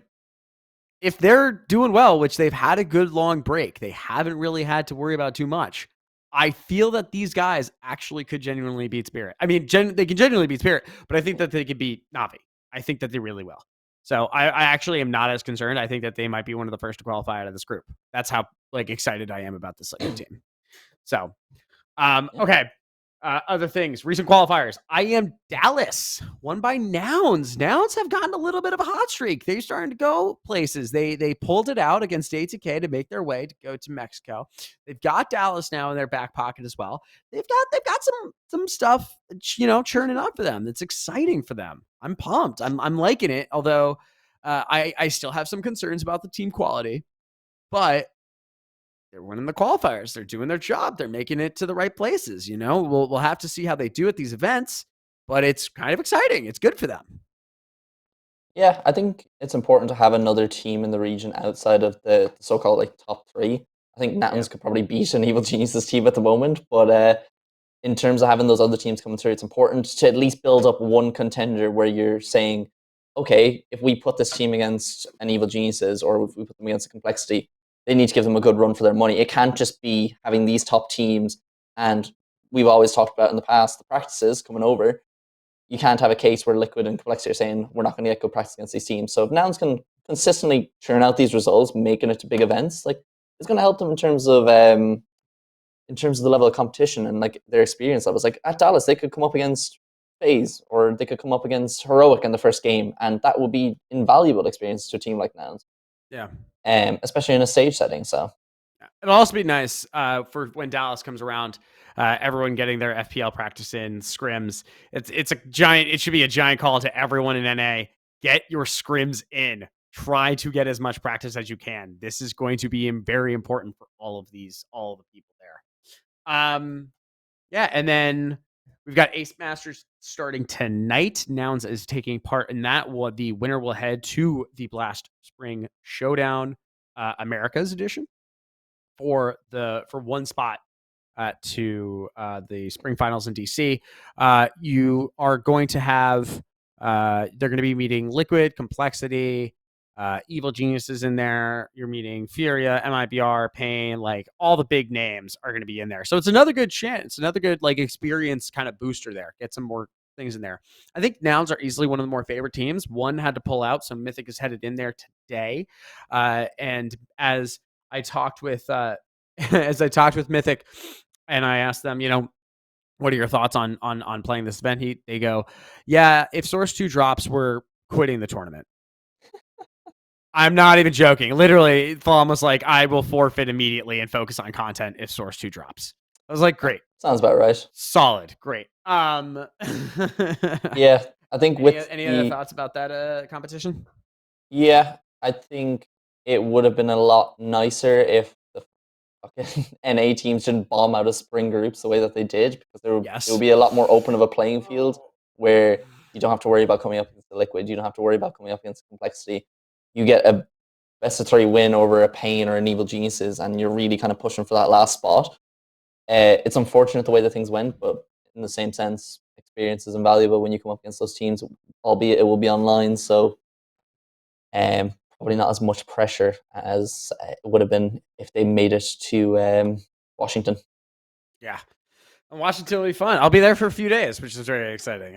if they're doing well, which they've had a good long break, they haven't really had to worry about too much. I feel that these guys actually could genuinely beat Spirit. I mean, they can genuinely beat Spirit, but I think that they could beat Navi. I think that they really will. So I actually am not as concerned. I think that they might be one of the first to qualify out of this group. That's how excited I am about this Liquid team. So, okay. Other things, recent qualifiers. IEM Dallas won by Nouns. Nouns have gotten a little bit of a hot streak. They're starting to go places. They pulled it out against ATK to make their way to go to Mexico. They've got Dallas now in their back pocket as well. They've got some stuff, churning up for them. That's exciting for them. I'm pumped. I'm liking it. Although I still have some concerns about the team quality, but they're winning the qualifiers. They're doing their job. They're making it to the right places. We'll have to see how they do at these events, but it's kind of exciting. It's good for them. Yeah, I think it's important to have another team in the region outside of the so-called top 3. I think Nouns could probably beat an Evil Geniuses team at the moment, but in terms of having those other teams coming through, it's important to at least build up one contender where you're saying, okay, if we put this team against an Evil Geniuses, or if we put them against a Complexity, they need to give them a good run for their money. It can't just be having these top teams, and we've always talked about in the past, the practices coming over. You can't have a case where Liquid and Complexity are saying, we're not going to get good practice against these teams. So if Nouns can consistently churn out these results, making it to big events, it's going to help them in terms of the level of competition and their experience levels. At Dallas, they could come up against FaZe, or they could come up against Heroic in the first game, and that would be invaluable experience to a team like Nouns. Yeah. Especially in a stage setting. So it'll also be nice for when Dallas comes around, everyone getting their FPL practice in scrims. It should be a giant call to everyone in NA. Get your scrims in. Try to get as much practice as you can. This is going to be very important for all the people there. Yeah, and then we've got Ace Masters starting tonight. Nouns is taking part in that. The winner will head to the Blast Spring Showdown Americas edition for one spot to the spring finals in DC. You are going to have they're going to be meeting Liquid, Complexity, Evil Geniuses in there. You're meeting Furia, MIBR, Pain, all the big names are going to be in there. So it's another good chance. It's another good experience kind of booster there. Get some more things in there. I think Nouns are easily one of the more favorite teams. One had to pull out, so Mythic is headed in there today. And as I talked with Mythic, and I asked them, what are your thoughts on playing this event? They go, yeah, if Source 2 drops, we're quitting the tournament. I'm not even joking. Literally, Flom was like, I will forfeit immediately and focus on content if Source 2 drops. I was like, great. Sounds about right. Solid. Great. Yeah, I think any other thoughts about that competition? Yeah, I think it would have been a lot nicer if the fucking NA teams didn't bomb out of spring groups the way that they did, because it would be a lot more open of a playing field where you don't have to worry about coming up against the Liquid, you don't have to worry about coming up against Complexity. You get a best of 3 win over a Pain or an Evil Geniuses, and you're really kind of pushing for that last spot. It's unfortunate the way that things went, but in the same sense, experience is invaluable when you come up against those teams, albeit it will be online, so probably not as much pressure as it would have been if they made it to Washington. Yeah, and Washington will be fun. I'll be there for a few days, which is very exciting.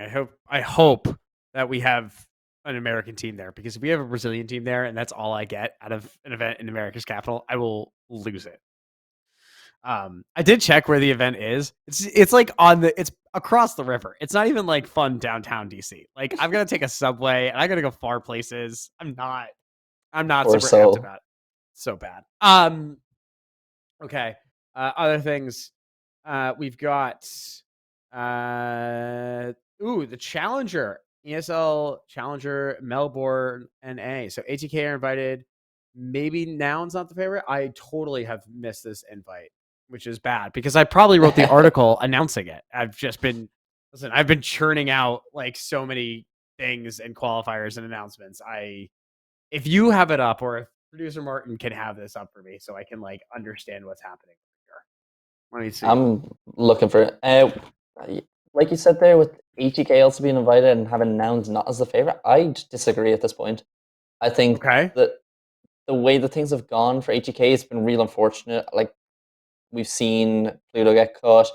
I hope that we have an American team there, because if we have a Brazilian team there and that's all I get out of an event in America's capital, I will lose it. I did check where the event is. It's like it's across the river. It's not even like fun downtown DC. Like, I've got to take a subway and I got to go far places. I'm not super amped about it. So bad. Okay. Other things. We've got the Challenger, ESL Challenger Melbourne NA. So ATK are invited. Maybe Nouns not the favorite. I totally have missed this invite, which is bad because I probably wrote the article announcing it. I've been churning out like so many things and qualifiers and announcements. If you have it up, or if producer Martin can have this up for me so I can like understand what's happening here. Let me see. I'm looking for it. Like you said there, with ATK also being invited and having Nouns not as the favorite, I disagree at this point. I think that the way that things have gone for ATK has been real unfortunate. Like, we've seen Pluto get cut.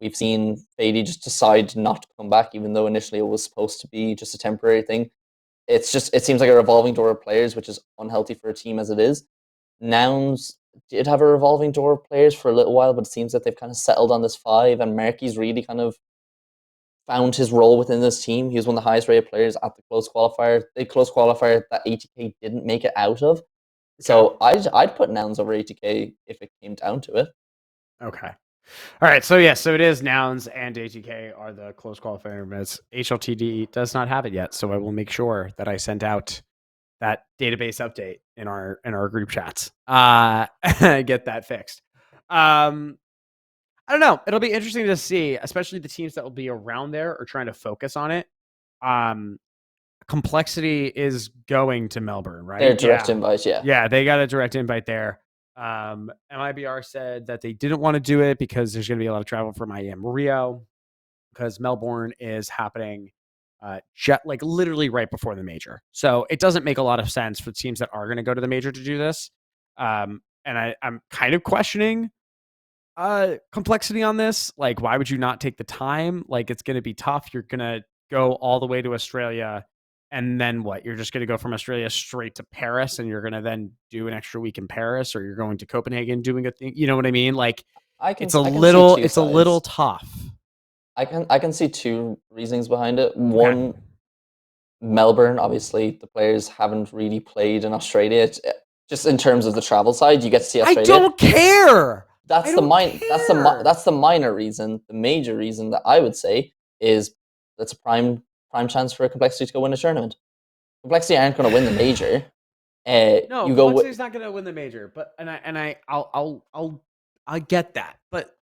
We've seen Fady just decide not to come back, even though initially it was supposed to be just a temporary thing. It seems like a revolving door of players, which is unhealthy for a team as it is. Nouns did have a revolving door of players for a little while, but it seems that they've kind of settled on this 5, and Merky's really kind of found his role within this team. He was one of the highest rated players at the close qualifier. The close qualifier that ATK didn't make it out of. So I'd put Nouns over ATK if it came down to it. Okay. All right. So yes, so it is Nouns and ATK are the close qualifier events. HLTD does not have it yet, so I will make sure that I send out that database update in our group chats. Get that fixed. I don't know. It'll be interesting to see, especially the teams that will be around there or trying to focus on it. Complexity is going to Melbourne, right? They're direct invite, yeah. Yeah, they got a direct invite there. MIBR said that they didn't want to do it because there's going to be a lot of travel from IEM Rio, because Melbourne is happening like literally right before the major. So it doesn't make a lot of sense for teams that are going to go to the major to do this. And I'm kind of questioning complexity on this. Like, why would you not take the time? Like, it's going to be tough. You're going to go all the way to Australia, and then what? You're just going to go from Australia straight to Paris, and you're going to then do an extra week in Paris, or you're going to Copenhagen doing a thing. You know what I mean? Like, it's a little tough. I can see 2 reasons behind it. One, Melbourne, obviously the players haven't really played in Australia. Just in terms of the travel side, you get to see Australia. I don't care. That's the minor reason. The major reason that I would say is that's a prime chance for Complexity to go win a tournament. Complexity aren't going to win the major. No, Complexity's not going to win the major, but I get that, but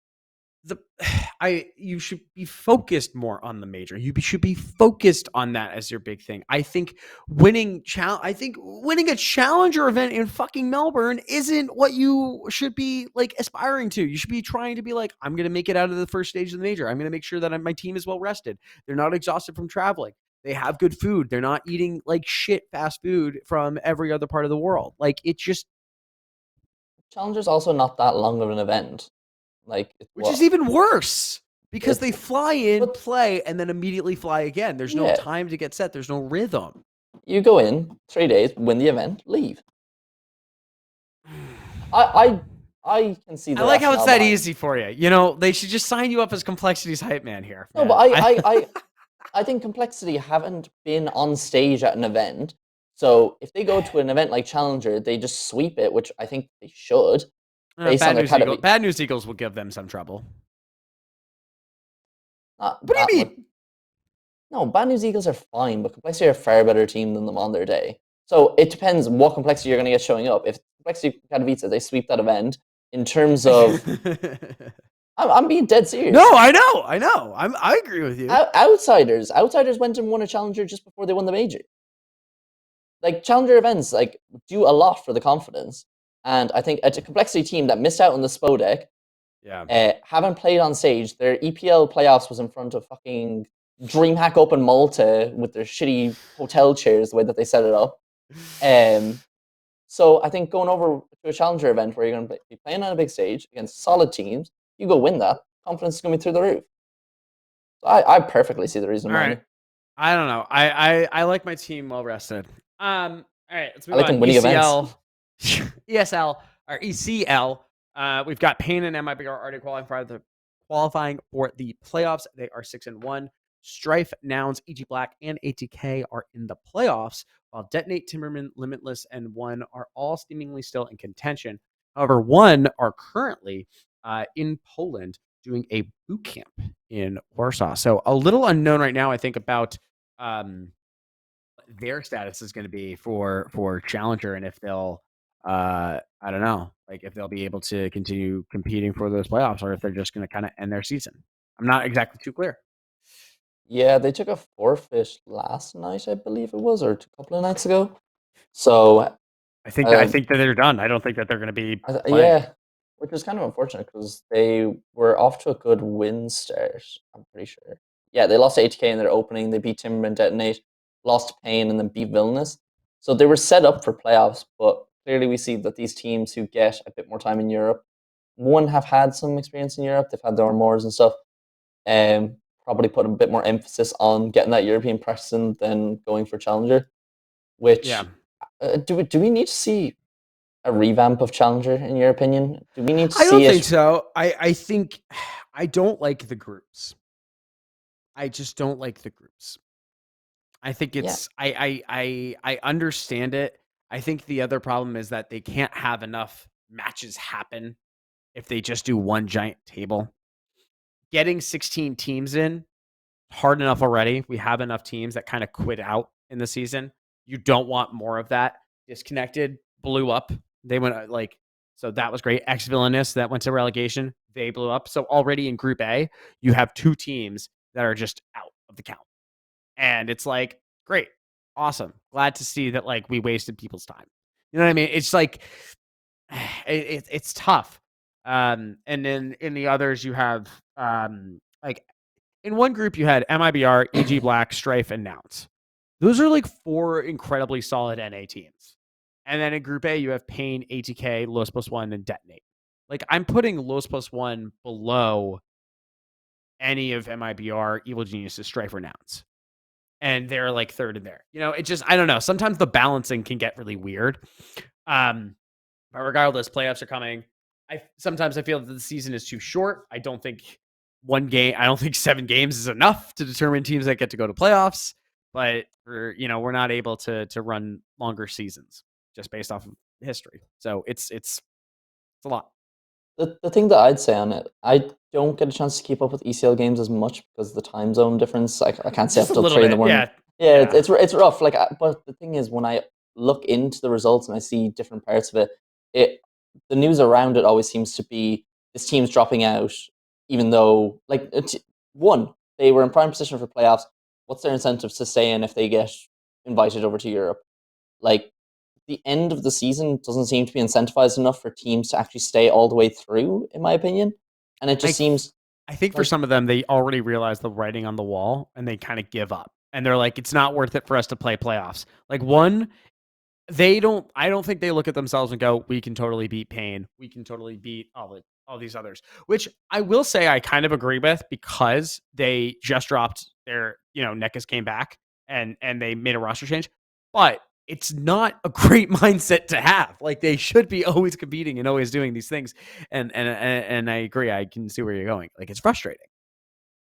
you should be focused more on the major. You should be focused on that as your big thing. I think winning a challenger event in fucking Melbourne isn't what you should be like aspiring to. You should be trying to be like, I'm going to make it out of the first stage of the major. I'm going to make sure that my team is well rested. They're not exhausted from traveling. They have good food. They're not eating like shit fast food from every other part of the world. Like, it just... Challenger's also not that long of an event. Which is even worse, because they fly in, play, and then immediately fly again. There's no time to get set. There's no rhythm. You go in 3 days, win the event, leave. I can see that. I like how it's that easy for you. You know, they should just sign you up as Complexity's hype man here. No, but I think Complexity haven't been on stage at an event So if they go to an event like Challenger, they just sweep it, which I think they should, based on their academy. Bad News Eagles will give them some trouble. Not What do that you much. mean? No, Bad News Eagles are fine, but Complexity are a far better team than them on their day. So it depends what Complexity you're going to get showing up. If Complexity Katowice, they sweep that event, in terms of... I'm being dead serious. No, I know. I agree with you. Outsiders went and won a Challenger just before they won the major. Like, Challenger events, like, do a lot for the confidence. And I think a Complexity team that missed out on the Spodek, haven't played on stage. Their EPL Playoffs was in front of fucking DreamHack Open Malta with their shitty hotel chairs, the way that they set it up. So I think going over to a Challenger event where you're going to be playing on a big stage against solid teams, you go win that, confidence is going to be through the roof. So I perfectly see the reason why. Right. I don't know. I like my team well rested. All right, let's move I like on. them winning ECL, events. ESL or ECL. We've got Pain and MIBR already qualifying for the playoffs. They are 6-1. Strife, Nouns, EG Black, and ATK are in the playoffs, while Detonate, Timberman, Limitless, and One are all seemingly still in contention. However, One are currently in Poland doing a boot camp in Warsaw. So a little unknown right now, I think, about their status is going to be for Challenger, and if they'll I don't know, like if they'll be able to continue competing for those playoffs, or if they're just going to kind of end their season. I'm not exactly too clear. Yeah, they took a forfeit last night, I believe it was, or a couple of nights ago. So I think that they're done. I don't think that they're going to be playing. yeah, which is kind of unfortunate because they were off to a good win start. I'm pretty sure. Yeah, they lost to ATK in their opening. They beat Timberman, Detonate, lost to Pain, and then beat Vilnius. So they were set up for playoffs, but clearly we see that these teams who get a bit more time in Europe, one, have had some experience in Europe. They've had their RMRs and stuff. Probably put a bit more emphasis on getting that European practice in than going for Challenger. Which, do we need to see a revamp of Challenger, in your opinion? Do we need to see it? I don't think so. I think I don't like the groups. I just don't like the groups. I think it's I understand it. I think the other problem is that they can't have enough matches happen if they just do one giant table. Getting 16 teams in, hard enough already. We have enough teams that kind of quit out in the season. You don't want more of that. Disconnected blew up. They went so that was great. Ex-Villainous that went to relegation, they blew up. So already in Group A, you have two teams that are just out of the count. And it's like, great, awesome. Glad to see that we wasted people's time. You know what I mean? It's like it's tough. And then in the others you have in one group you had MIBR, EG Black, Strife, and Nouns. Those are four incredibly solid NA teams. And then in Group A, you have Pain, ATK, Los Plus One, and Detonate. I'm putting Los Plus One below any of MIBR, Evil Geniuses, Strife, or Nouns. And they're third in there. It just, I don't know. Sometimes the balancing can get really weird. But regardless, playoffs are coming. Sometimes I feel that the season is too short. I don't think 7 games is enough to determine teams that get to go to playoffs. But we're not able to run longer seasons just based off of history. So it's a lot. The thing that I'd say on it, I don't get a chance to keep up with ECL games as much because of the time zone difference. I can't stay up till 3 in the morning. Yeah. It's rough. But the thing is, when I look into the results and I see different parts of it, the news around it always seems to be this team's dropping out, even though one, they were in prime position for playoffs. What's their incentive to stay in if they get invited over to Europe? The end of the season doesn't seem to be incentivized enough for teams to actually stay all the way through, in my opinion. And it just seems... I think for some of them, they already realize the writing on the wall, and they kind of give up. And they're like, it's not worth it for us to play playoffs. I don't think they look at themselves and go, we can totally beat Pain. We can totally beat all these others. Which I will say I kind of agree with, because they just dropped their, Nekas came back and they made a roster change. But it's not a great mindset to have. They should be always competing and always doing these things. And I agree. I can see where you're going. It's frustrating.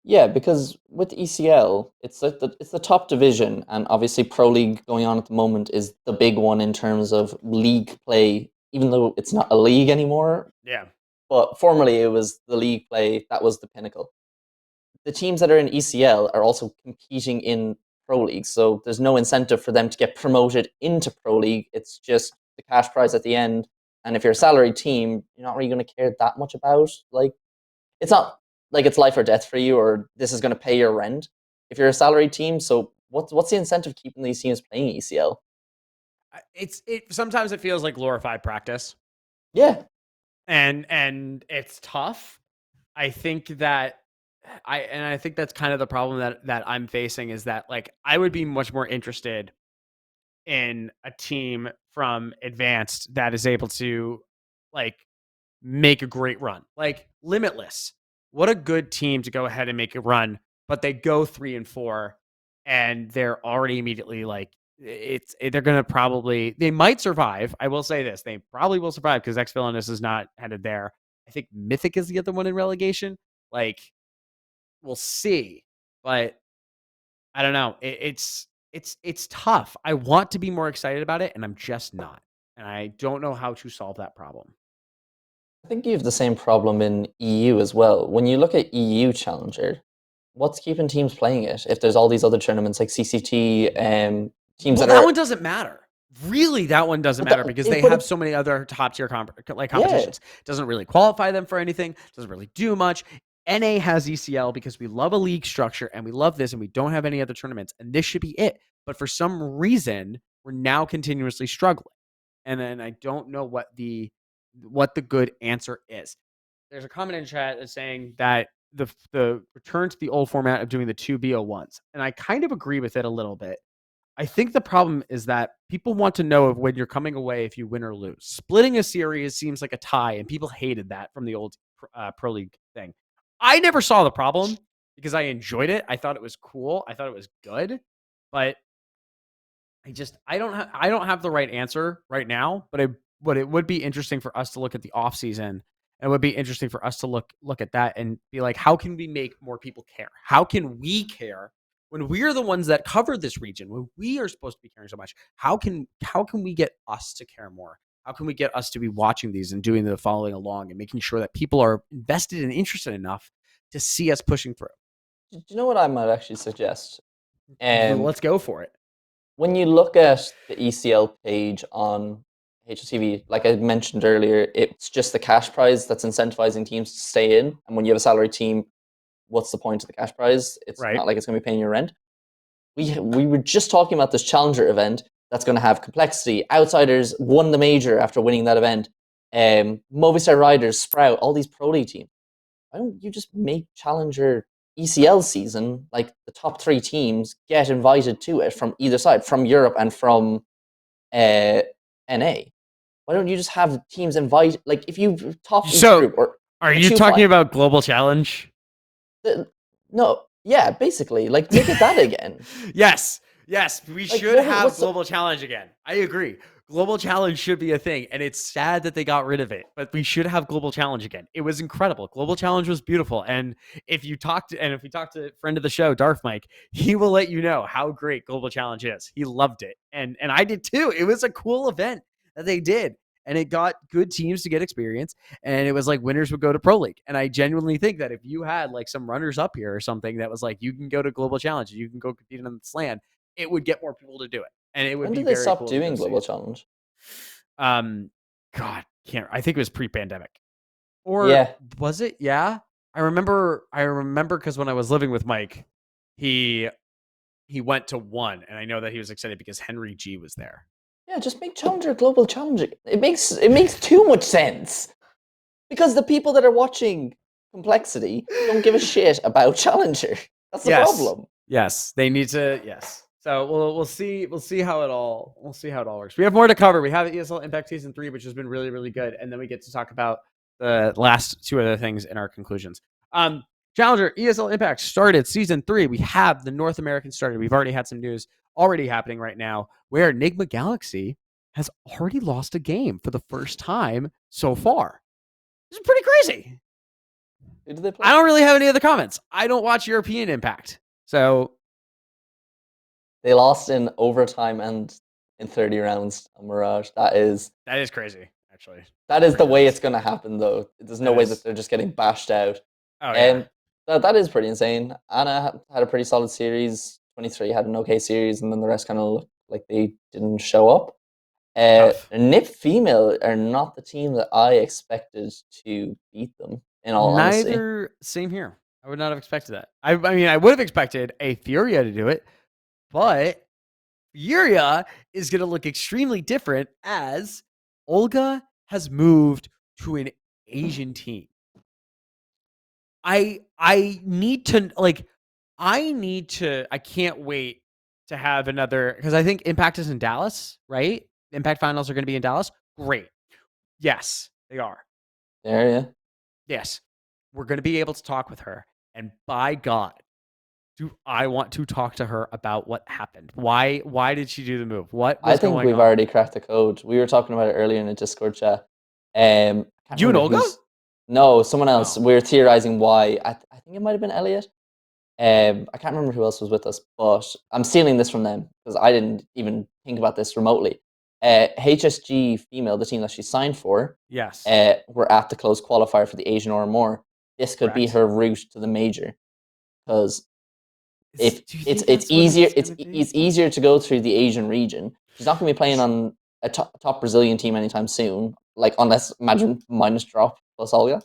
Yeah, because with ECL, it's like it's the top division, and obviously Pro League going on at the moment is the big one in terms of league play, even though it's not a league anymore. Yeah. But formerly it was the league play, that was the pinnacle. The teams that are in ECL are also competing in Pro League, so there's no incentive for them to get promoted into Pro League. It's just the cash prize at the end. And if you're a salaried team, you're not really going to care that much about, like, it's not like it's life or death for you, or this is going to pay your rent if you're a salaried team. So what's the incentive keeping these teams playing ECL? It sometimes it feels like glorified practice. Yeah, and it's tough. I think that I think that's kind of the problem that I'm facing, is that like I would be much more interested in a team from advanced that is able to like make a great run. Like Limitless. What a good team to go ahead and make a run, but they go 3-4 and they're already immediately like they're gonna probably they might survive. I will say this. They probably will survive because X Villainous is not headed there. I think Mythic is the other one in relegation. Like, we'll see. But I don't know. It's tough. I want to be more excited about it, and I'm just not. And I don't know how to solve that problem. I think you have the same problem in EU as well. When you look at EU Challenger, what's keeping teams playing it? If there's all these other tournaments like CCT, teams Well, that that are, one doesn't matter. Really, that one doesn't but matter because they but have so many other top tier yeah, competitions. Doesn't really qualify them for anything. Doesn't really do much. NA has ECL because we love a league structure and we love this, and we don't have any other tournaments, and this should be it. But for some reason, we're now continuously struggling, and then I don't know what the good answer is. There's a comment in chat that's saying that the return to the old format of doing the two BO1s, and I kind of agree with it a little bit. I think the problem is that people want to know when you're coming away if you win or lose. Splitting a series seems like a tie, and people hated that from the old Pro League thing. I never saw the problem because I enjoyed it. I thought it was cool. I thought it was good, but I don't have the right answer right now. But it would be interesting for us to look at the off season. And it would be interesting for us to look at that and be like, how can we make more people care? How can we care when we're the ones that cover this region, when we are supposed to be caring so much? How can we get us to care more? How can we get us to be watching these and doing the following along and making sure that people are invested and interested enough to see us pushing through? do you know what I might actually suggest? Let's go for it. When you look at the ECL page on HLTV, like I mentioned earlier, it's just the cash prize that's incentivizing teams to stay in. And when you have a salary team, what's the point of the cash prize? It's Right. not like it's going to be paying your rent. We were just talking about this Challenger event that's going to have complexity. Outsiders won the major after winning that event. Movistar Riders, Sprout, all these Pro League teams. Why don't you just make Challenger ECL season, like the top 3 teams get invited to it from either side, from Europe and from NA? Why don't you just have teams invite, like if you top each group, or are you talking about Global Challenge? No, yeah, basically, like make it that again. Yes, we Like, should have Global Challenge again. I agree. Global Challenge should be a thing, and it's sad that they got rid of it, but we should have Global Challenge again. It was incredible. Global Challenge was beautiful, and if we talk to a friend of the show, Darth Mike, he will let you know how great Global Challenge is. He loved it, and I did too. It was a cool event that they did, and it got good teams to get experience, and it was like winners would go to Pro League. And I genuinely think that if you had like some runners up here or something that was like, you can go to Global Challenge, you can go compete in the slam, it would get more people to do it. And it would When be did they very stop cool doing to Global see. Challenge? I think it was pre-pandemic. Or Yeah, was it? Yeah. I remember because when I was living with Mike, he went to one, and I know that he was excited because Henry G was there. yeah, just make Challenger Global Challenge. It makes too much sense, because the people that are watching Complexity don't give a shit about Challenger. That's the problem. Yes, they need to. Yes. So we'll see how it all works. We have more to cover. We have ESL Impact Season 3, which has been really, really good, and then we get to talk about the last 2 other things in our conclusions. Challenger ESL Impact started Season 3. We have the North American started. We've already had some news already happening right now where Enigma Galaxy has already lost a game for the first time so far. This is pretty crazy. Who did they play? I don't really have any other comments. I don't watch European Impact. So they lost in overtime and in 30 rounds. Mirage. That is crazy, actually. That is the way it's going to happen, though. There's no way that they're just getting bashed out. Oh, yeah. That is pretty insane. Anna had a pretty solid series. 23 had an okay series, and then the rest kind of looked like they didn't show up. NIP Female are not the team that I expected to beat them, in all honesty. Same here. I would not have expected that. I mean, I would have expected a Furia to do it, but Furia is going to look extremely different as Olga has moved to an Asian team. I can't wait to have another, because I think Impact is in Dallas, right? Impact finals are going to be in Dallas. Great. Yes, they are. There, yeah. Yes. We're going to be able to talk with her. And by God, do I want to talk to her about what happened? Why did she do the move? What was I think we've already cracked the code. We were talking about it earlier in a Discord chat. You and Olga? No, someone else. We were theorizing why. I think it might have been Elliot. I can't remember who else was with us, but I'm stealing this from them because I didn't even think about this remotely. HSG Female, the team that she signed for, yes, were at the closed qualifier for the Asian RMR. This could be her route to the major, because it's easier to go through the Asian region. She's not going to be playing on a top Brazilian team anytime soon, like unless imagine minus drop plus Olga.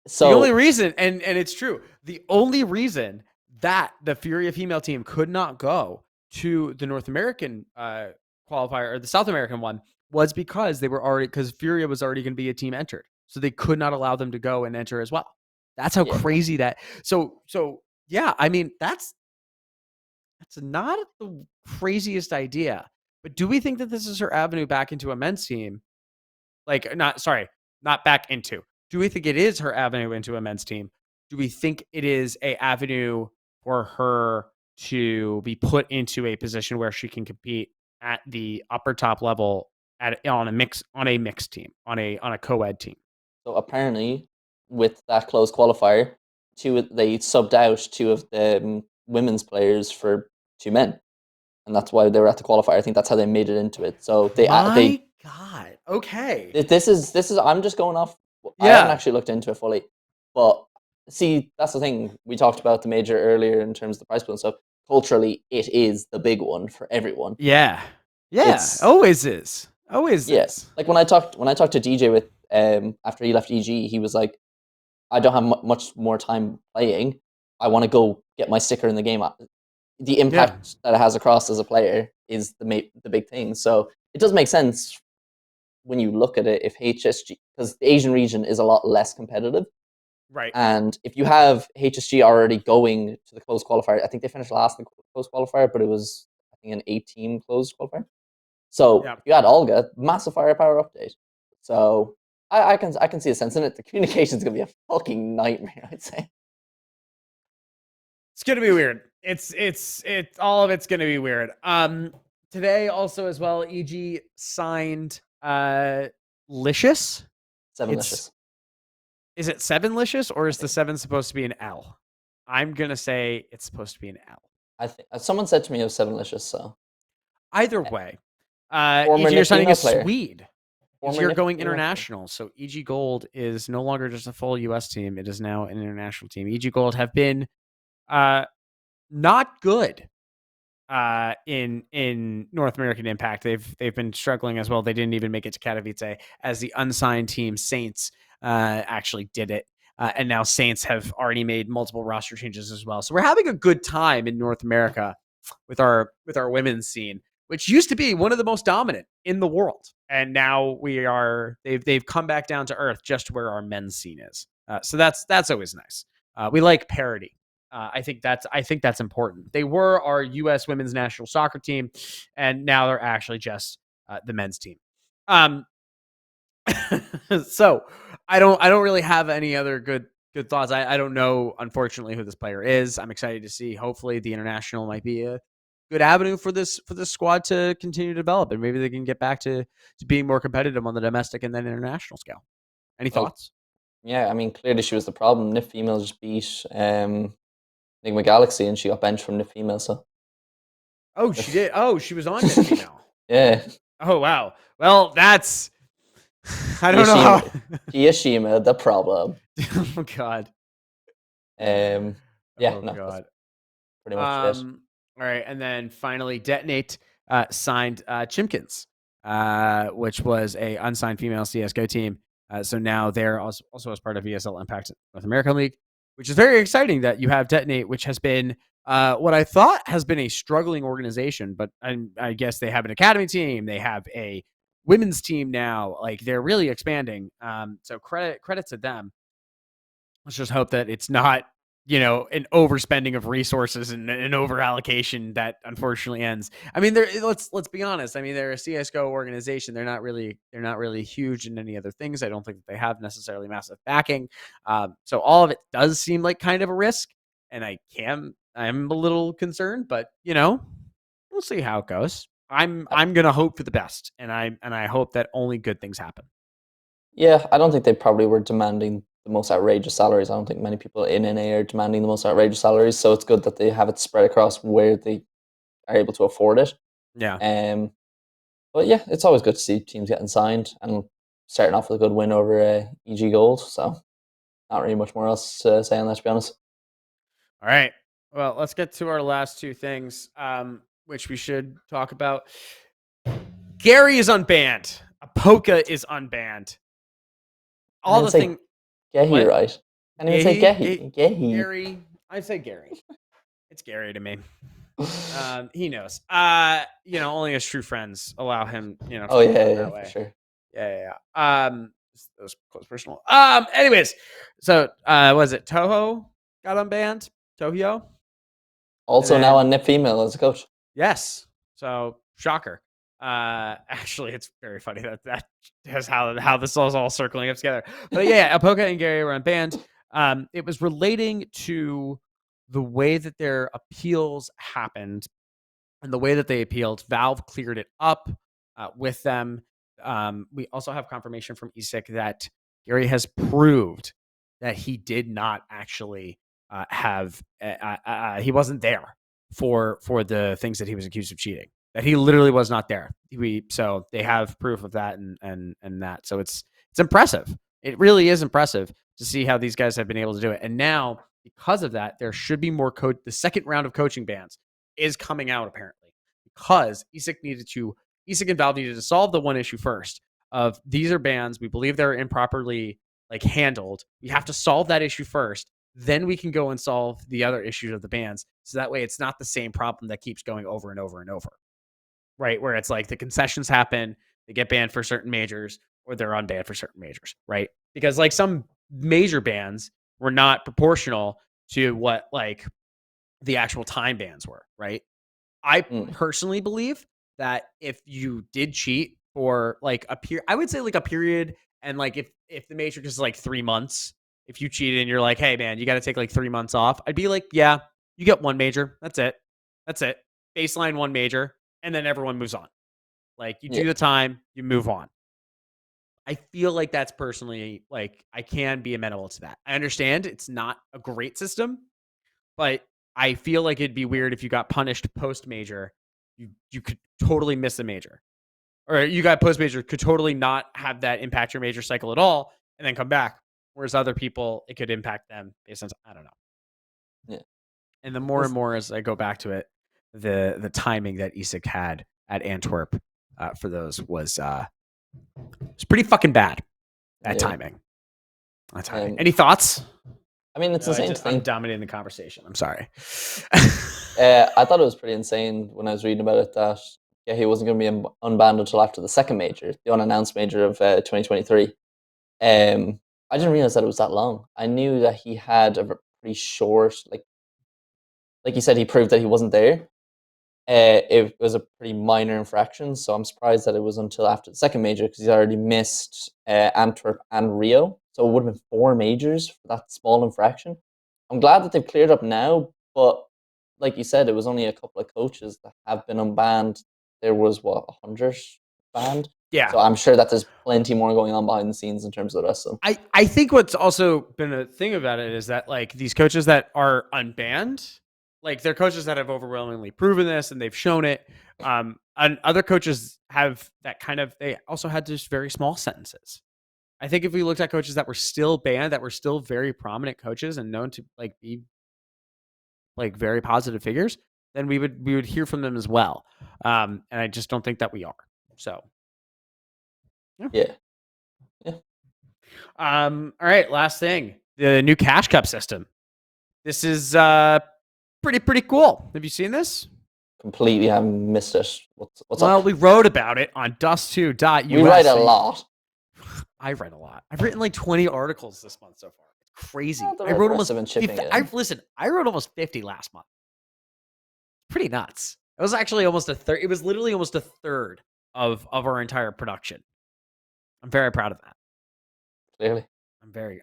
So the only reason, and it's true, the only reason that the Furia female team could not go to the North American qualifier or the South American one was because because Furia was already going to be a team entered, so they could not allow them to go and enter as well. That's how crazy that. So yeah, I mean that's not the craziest idea, but do we think that this is her avenue back into a men's team? Not back into. Do we think it is her avenue into a men's team? Do we think it is a avenue for her to be put into a position where she can compete at the upper top level on a mixed team, on a co-ed team? So apparently, with that close qualifier, they subbed out two of the women's players for two men, and that's why they were at the qualifier. I think that's how they made it into it. So God, okay. This is. I'm just going off. I haven't actually looked into it fully, but see, that's the thing. We talked about the major earlier in terms of the prize pool and stuff. Culturally, it is the big one for everyone. Yeah, always is. Yes. Like when I talked to DJ with after he left EG, he was like, I don't have much more time playing. I want to go get my sticker in the game. The impact that it has across as a player is the big thing. So it does make sense when you look at it, if HSG, because the Asian region is a lot less competitive. Right. And if you have HSG already going to the closed qualifier, I think they finished last in the closed qualifier, but it was, I think, an 8-team closed qualifier. So if you had Olga, massive firepower update. So I can see a sense in it. The communication is going to be a fucking nightmare, I'd say. It's going to be weird. It's all of it's going to be weird. Today also as well, EG signed Licious. 7licious. Is it 7licious or is the 7 supposed to be an L? I'm going to say it's supposed to be an L. I think someone said to me it was 7licious, so either way, EG are signing a Swede. EG are going international, so EG Gold is no longer just a full US team. It is now an international team. EG Gold have been not good in North American Impact. They've been struggling as well. They didn't even make it to Katowice, as the unsigned team Saints actually did it. And now Saints have already made multiple roster changes as well. So we're having a good time in North America with our women's scene, which used to be one of the most dominant in the world. And now they've come back down to earth just where our men's scene is. So that's always nice. We like parity. I think that's important. They were our U.S. women's national soccer team, and now they're actually just the men's team. So I don't really have any other good thoughts. I don't know, unfortunately, who this player is. I'm excited to see. Hopefully, the international might be a good avenue for this squad to continue to develop, and maybe they can get back to being more competitive on the domestic and then international scale. Any thoughts? Yeah, I mean, clearly she was the problem. NIF Female just beat Enigma Galaxy, and she got benched from NIF Female. So. Oh, she did. Oh, she was on the female. Yeah. Oh wow. Well, that's. I don't know how. Kiyashima, the problem. Oh God. Yeah, Oh no, God. that's pretty much it. All right, and then finally, Detonate signed Chimkins, which was a unsigned female CS:GO team. So now they're also as part of ESL Impact North American League, which is very exciting that you have Detonate, which has been what I thought has been a struggling organization, but I guess they have an academy team, they have a women's team now, like they're really expanding. So credit to them. Let's just hope that it's not, an overspending of resources and an over allocation that unfortunately ends. I mean, let's be honest. I mean, they're a CS:GO organization. They're not really huge in any other things. I don't think that they have necessarily massive backing. So all of it does seem like kind of a risk, and I'm a little concerned, but we'll see how it goes. I'm gonna hope for the best, and I hope that only good things happen. Yeah, I don't think they probably were demanding the most outrageous salaries. I don't think many people in NA are demanding the most outrageous salaries, so it's good that they have it spread across where they are able to afford it. Yeah. But yeah, it's always good to see teams getting signed and starting off with a good win over EG Gold. So not really much more else to say on that, to be honest. All right. Well, let's get to our last two things, which we should talk about. Gary is unbanned. Apoka is unbanned. All the thing. Gehi, right? And even say Gehi. Gary. I say Gary. It's Gary to me. He knows. Only his true friends allow him. Oh yeah, for sure. Yeah. That was close personal. Anyways, so was it Toho got unbanned? Tohyo. Also now on NIP Female as a coach. Yes. So shocker. Actually, it's very funny that is how this is all circling up together. But yeah, Apoka and Gary were unbanned. It was relating to the way that their appeals happened and the way that they appealed. Valve cleared it up with them. We also have confirmation from ESEC that Gary has proved that he did not actually have. He wasn't there for the things that he was accused of cheating. That he literally was not there. So they have proof of that and that. So it's impressive. It really is impressive to see how these guys have been able to do it. And now, because of that, there should be more the second round of coaching bans is coming out apparently, because ESEC and Valve needed to solve the one issue first of these are bans. We believe they're improperly handled. We have to solve that issue first. Then we can go and solve the other issues of the bans. So that way it's not the same problem that keeps going over and over and over. Right? Where it's like the concessions happen, they get banned for certain majors, or they're unbanned for certain majors, right? Because some major bans were not proportional to what the actual time bans were, right? I personally believe that if you did cheat for a period, I would say a period, and if the matrix is 3 months, if you cheated and you're like, hey man, you got to take 3 months off, I'd be like, yeah, you get one major, that's it, baseline one major, and then everyone moves on. You do the time, you move on. I feel like that's personally I can be amenable to that. I understand it's not a great system, but I feel like it'd be weird if you got punished post major. You could totally miss a major, or you got post major could totally not have that impact your major cycle at all, and then come back. Whereas other people, it could impact them based on, I don't know. Yeah. And the more and more as I go back to it, the timing that ESEC had at Antwerp for those was pretty fucking bad. That timing. Any thoughts? I mean, it's insane. I'm dominating the conversation. I'm sorry. I thought it was pretty insane when I was reading about it that he wasn't going to be unbanned until after the second major, the unannounced major of 2023. I didn't realize that it was that long. I knew that he had a pretty short, like you said, he proved that he wasn't there. It was a pretty minor infraction, so I'm surprised that it was until after the second major, because he's already missed Antwerp and Rio, so it would have been 4 majors for that small infraction. I'm glad that they've cleared up now, but like you said, it was only a couple of coaches that have been unbanned. There was 100 banned. Yeah. So I'm sure that there's plenty more going on behind the scenes in terms of the rest of them. I think what's also been a thing about it is that like these coaches that are unbanned, like they're coaches that have overwhelmingly proven this and they've shown it. And other coaches have that kind of, they also had just very small sentences. I think if we looked at coaches that were still banned, that were still very prominent coaches and known to like be like very positive figures, then we would hear from them as well. And I just don't think that we are. So Yeah. All right, last thing. The new Cash Cup system. This is pretty cool. Have you seen this? Completely have missed it. What's Well, up? we wrote about it on dust2.us. We write a lot. I write a lot. I've written like 20 articles this month so far. It's crazy. Oh, I wrote almost and shipping 50. I wrote almost 50 last month. Pretty nuts. It was actually almost a third. It was literally almost a third of our entire production. I'm very proud of that. Clearly. I'm very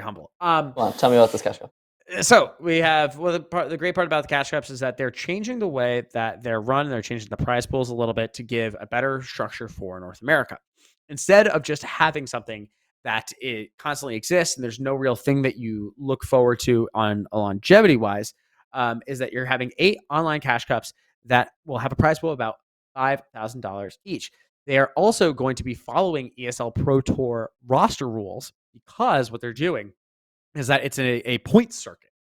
humble. Come on, tell me about this Cash Cup. So we have, well, the great part about the Cash Cups is that they're changing the way that they're run. They're changing the prize pools a little bit to give a better structure for North America. Instead of just having something that it constantly exists and there's no real thing that you look forward to on longevity wise, is that you're having 8 online Cash Cups that will have a prize pool of about $5,000 each. They are also going to be following ESL Pro Tour roster rules because what they're doing is that it's a point circuit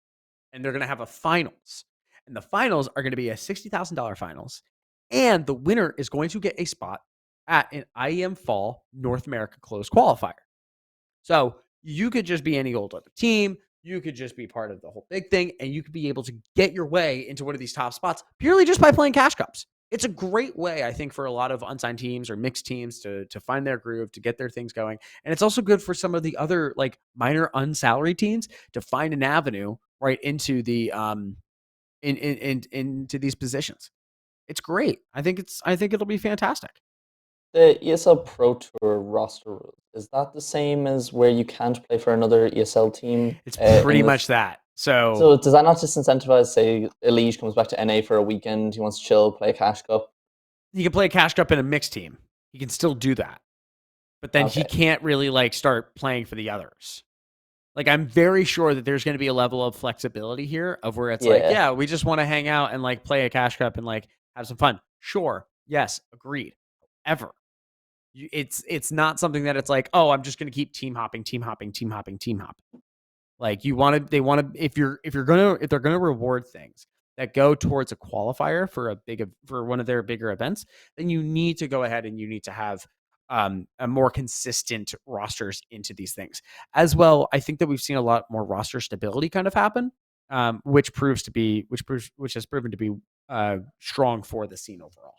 and they're going to have a finals. And the finals are going to be a $60,000 finals. And the winner is going to get a spot at an IEM Fall North America closed qualifier. So you could just be any old other team. You could just be part of the whole big thing. And you could be able to get your way into one of these top spots purely just by playing Cash Cups. It's a great way, I think, for a lot of unsigned teams or mixed teams to find their groove, to get their things going. And it's also good for some of the other like minor unsalaried teams to find an avenue right into the into these positions. It's great. I think it'll be fantastic. The ESL Pro Tour roster rules, is that the same as where you can't play for another ESL team? It's pretty much that. So does that not just incentivize, say, Elige comes back to NA for a weekend, he wants to chill, play a Cash Cup? He can play a Cash Cup in a mixed team. He can still do that. But then he can't really like start playing for the others. Like I'm very sure that there's going to be a level of flexibility here of where it's like, yeah, we just want to hang out and like play a Cash Cup and like have some fun. Sure. Yes. Agreed. Ever. It's not something that it's like, oh, I'm just going to keep team hopping. Like they want to, if they're going to reward things that go towards a qualifier for one of their bigger events, then you need to go ahead and you need to have a more consistent rosters into these things as well. I think that we've seen a lot more roster stability kind of happen, which has proven to be strong for the scene overall.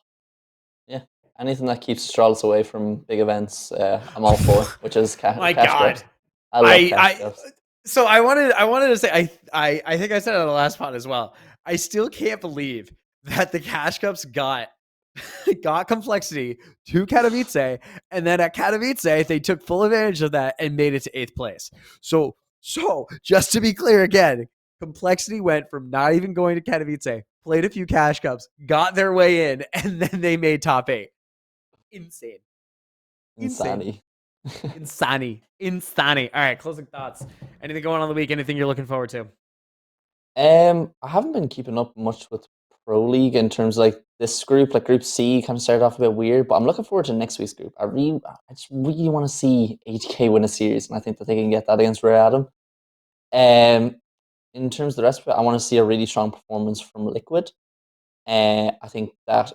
Yeah. Anything that keeps Strauss away from big events, I'm all for, which is Cash Cups. I love Cash Cups. So I wanted to say, I think I said it on the last pod as well. I still can't believe that the Cash Cups got complexity to Katowice, and then at Katowice they took full advantage of that and made it to 8th place. So just to be clear again, complexity went from not even going to Katowice, played a few Cash Cups, got their way in, and then they made top 8. Insane. Insanity. All right, closing thoughts. Anything going on the week? Anything you're looking forward to? I haven't been keeping up much with Pro League in terms of like this group. Like Group C kind of started off a bit weird, but I'm looking forward to next week's group. I just really want to see ATK win a series, and I think that they can get that against Ray Adam. In terms of the rest of it, I want to see a really strong performance from Liquid. I think that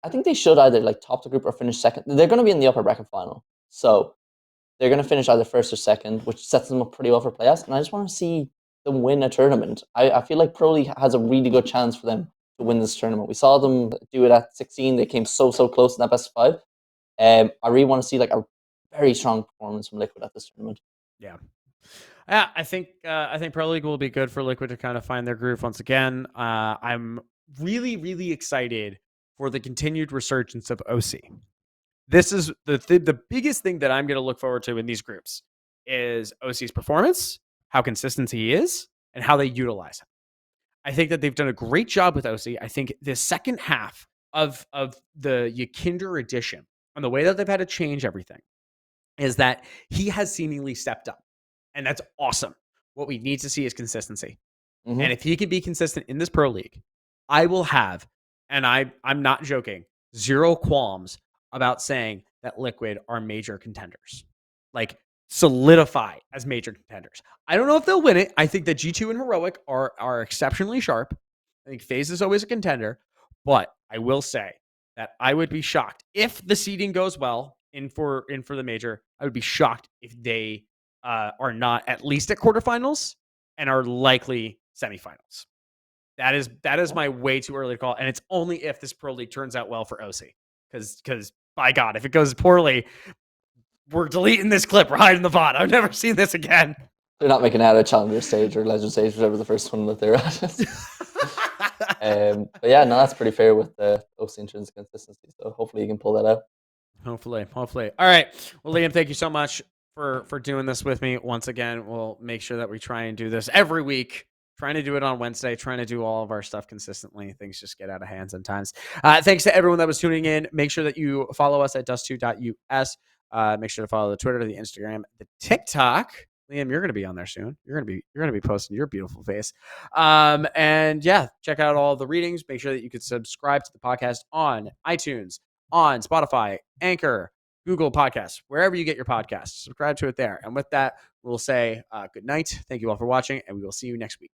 I think they should either like top the group or finish second. They're going to be in the upper bracket final, so they're going to finish either first or second, which sets them up pretty well for playoffs. And I just want to see them win a tournament. I feel like Pro League has a really good chance for them to win this tournament. We saw them do it at 16. They came so close in that best of 5. I really want to see like a very strong performance from Liquid at this tournament. Yeah. I think Pro League will be good for Liquid to kind of find their groove once again. I'm really excited for the continued resurgence of OC. This is the biggest thing that I'm going to look forward to in these groups is OC's performance, how consistent he is, and how they utilize him. I think that they've done a great job with OC. I think the second half of the Yakinder edition and the way that they've had to change everything is that he has seemingly stepped up. And that's awesome. What we need to see is consistency. Mm-hmm. And if he can be consistent in this pro league, I will have, and I'm not joking, zero qualms about saying that Liquid are major contenders. Like, solidify as major contenders. I don't know if they'll win it. I think that G2 and Heroic are exceptionally sharp. I think FaZe is always a contender. But I will say that I would be shocked if the seeding goes well in for the major. I would be shocked if they are not at least at quarterfinals and are likely semifinals. That is my way too early to call, and it's only if this pro league turns out well for OC. Because by God, if it goes poorly, we're deleting this clip. We're hiding the VOD. I've never seen this again. They're not making it out of Challenger stage or Legend stage, whatever the first one that they're at. But yeah, no, that's pretty fair with the OC intrinsic consistency. So hopefully you can pull that out. Hopefully. All right. Well, Liam, thank you so much for doing this with me. Once again, we'll make sure that we try and do this every week. Trying to do it on Wednesday, trying to do all of our stuff consistently. Things just get out of hand sometimes. Thanks to everyone that was tuning in. Make sure that you follow us at dust2.us. Make sure to follow the Twitter, the Instagram, the TikTok. Liam, you're going to be on there soon. You're going to be posting your beautiful face. And yeah, check out all the readings. Make sure that you can subscribe to the podcast on iTunes, on Spotify, Anchor, Google Podcasts, wherever you get your podcasts. Subscribe to it there. And with that, we'll say good night. Thank you all for watching, and we will see you next week.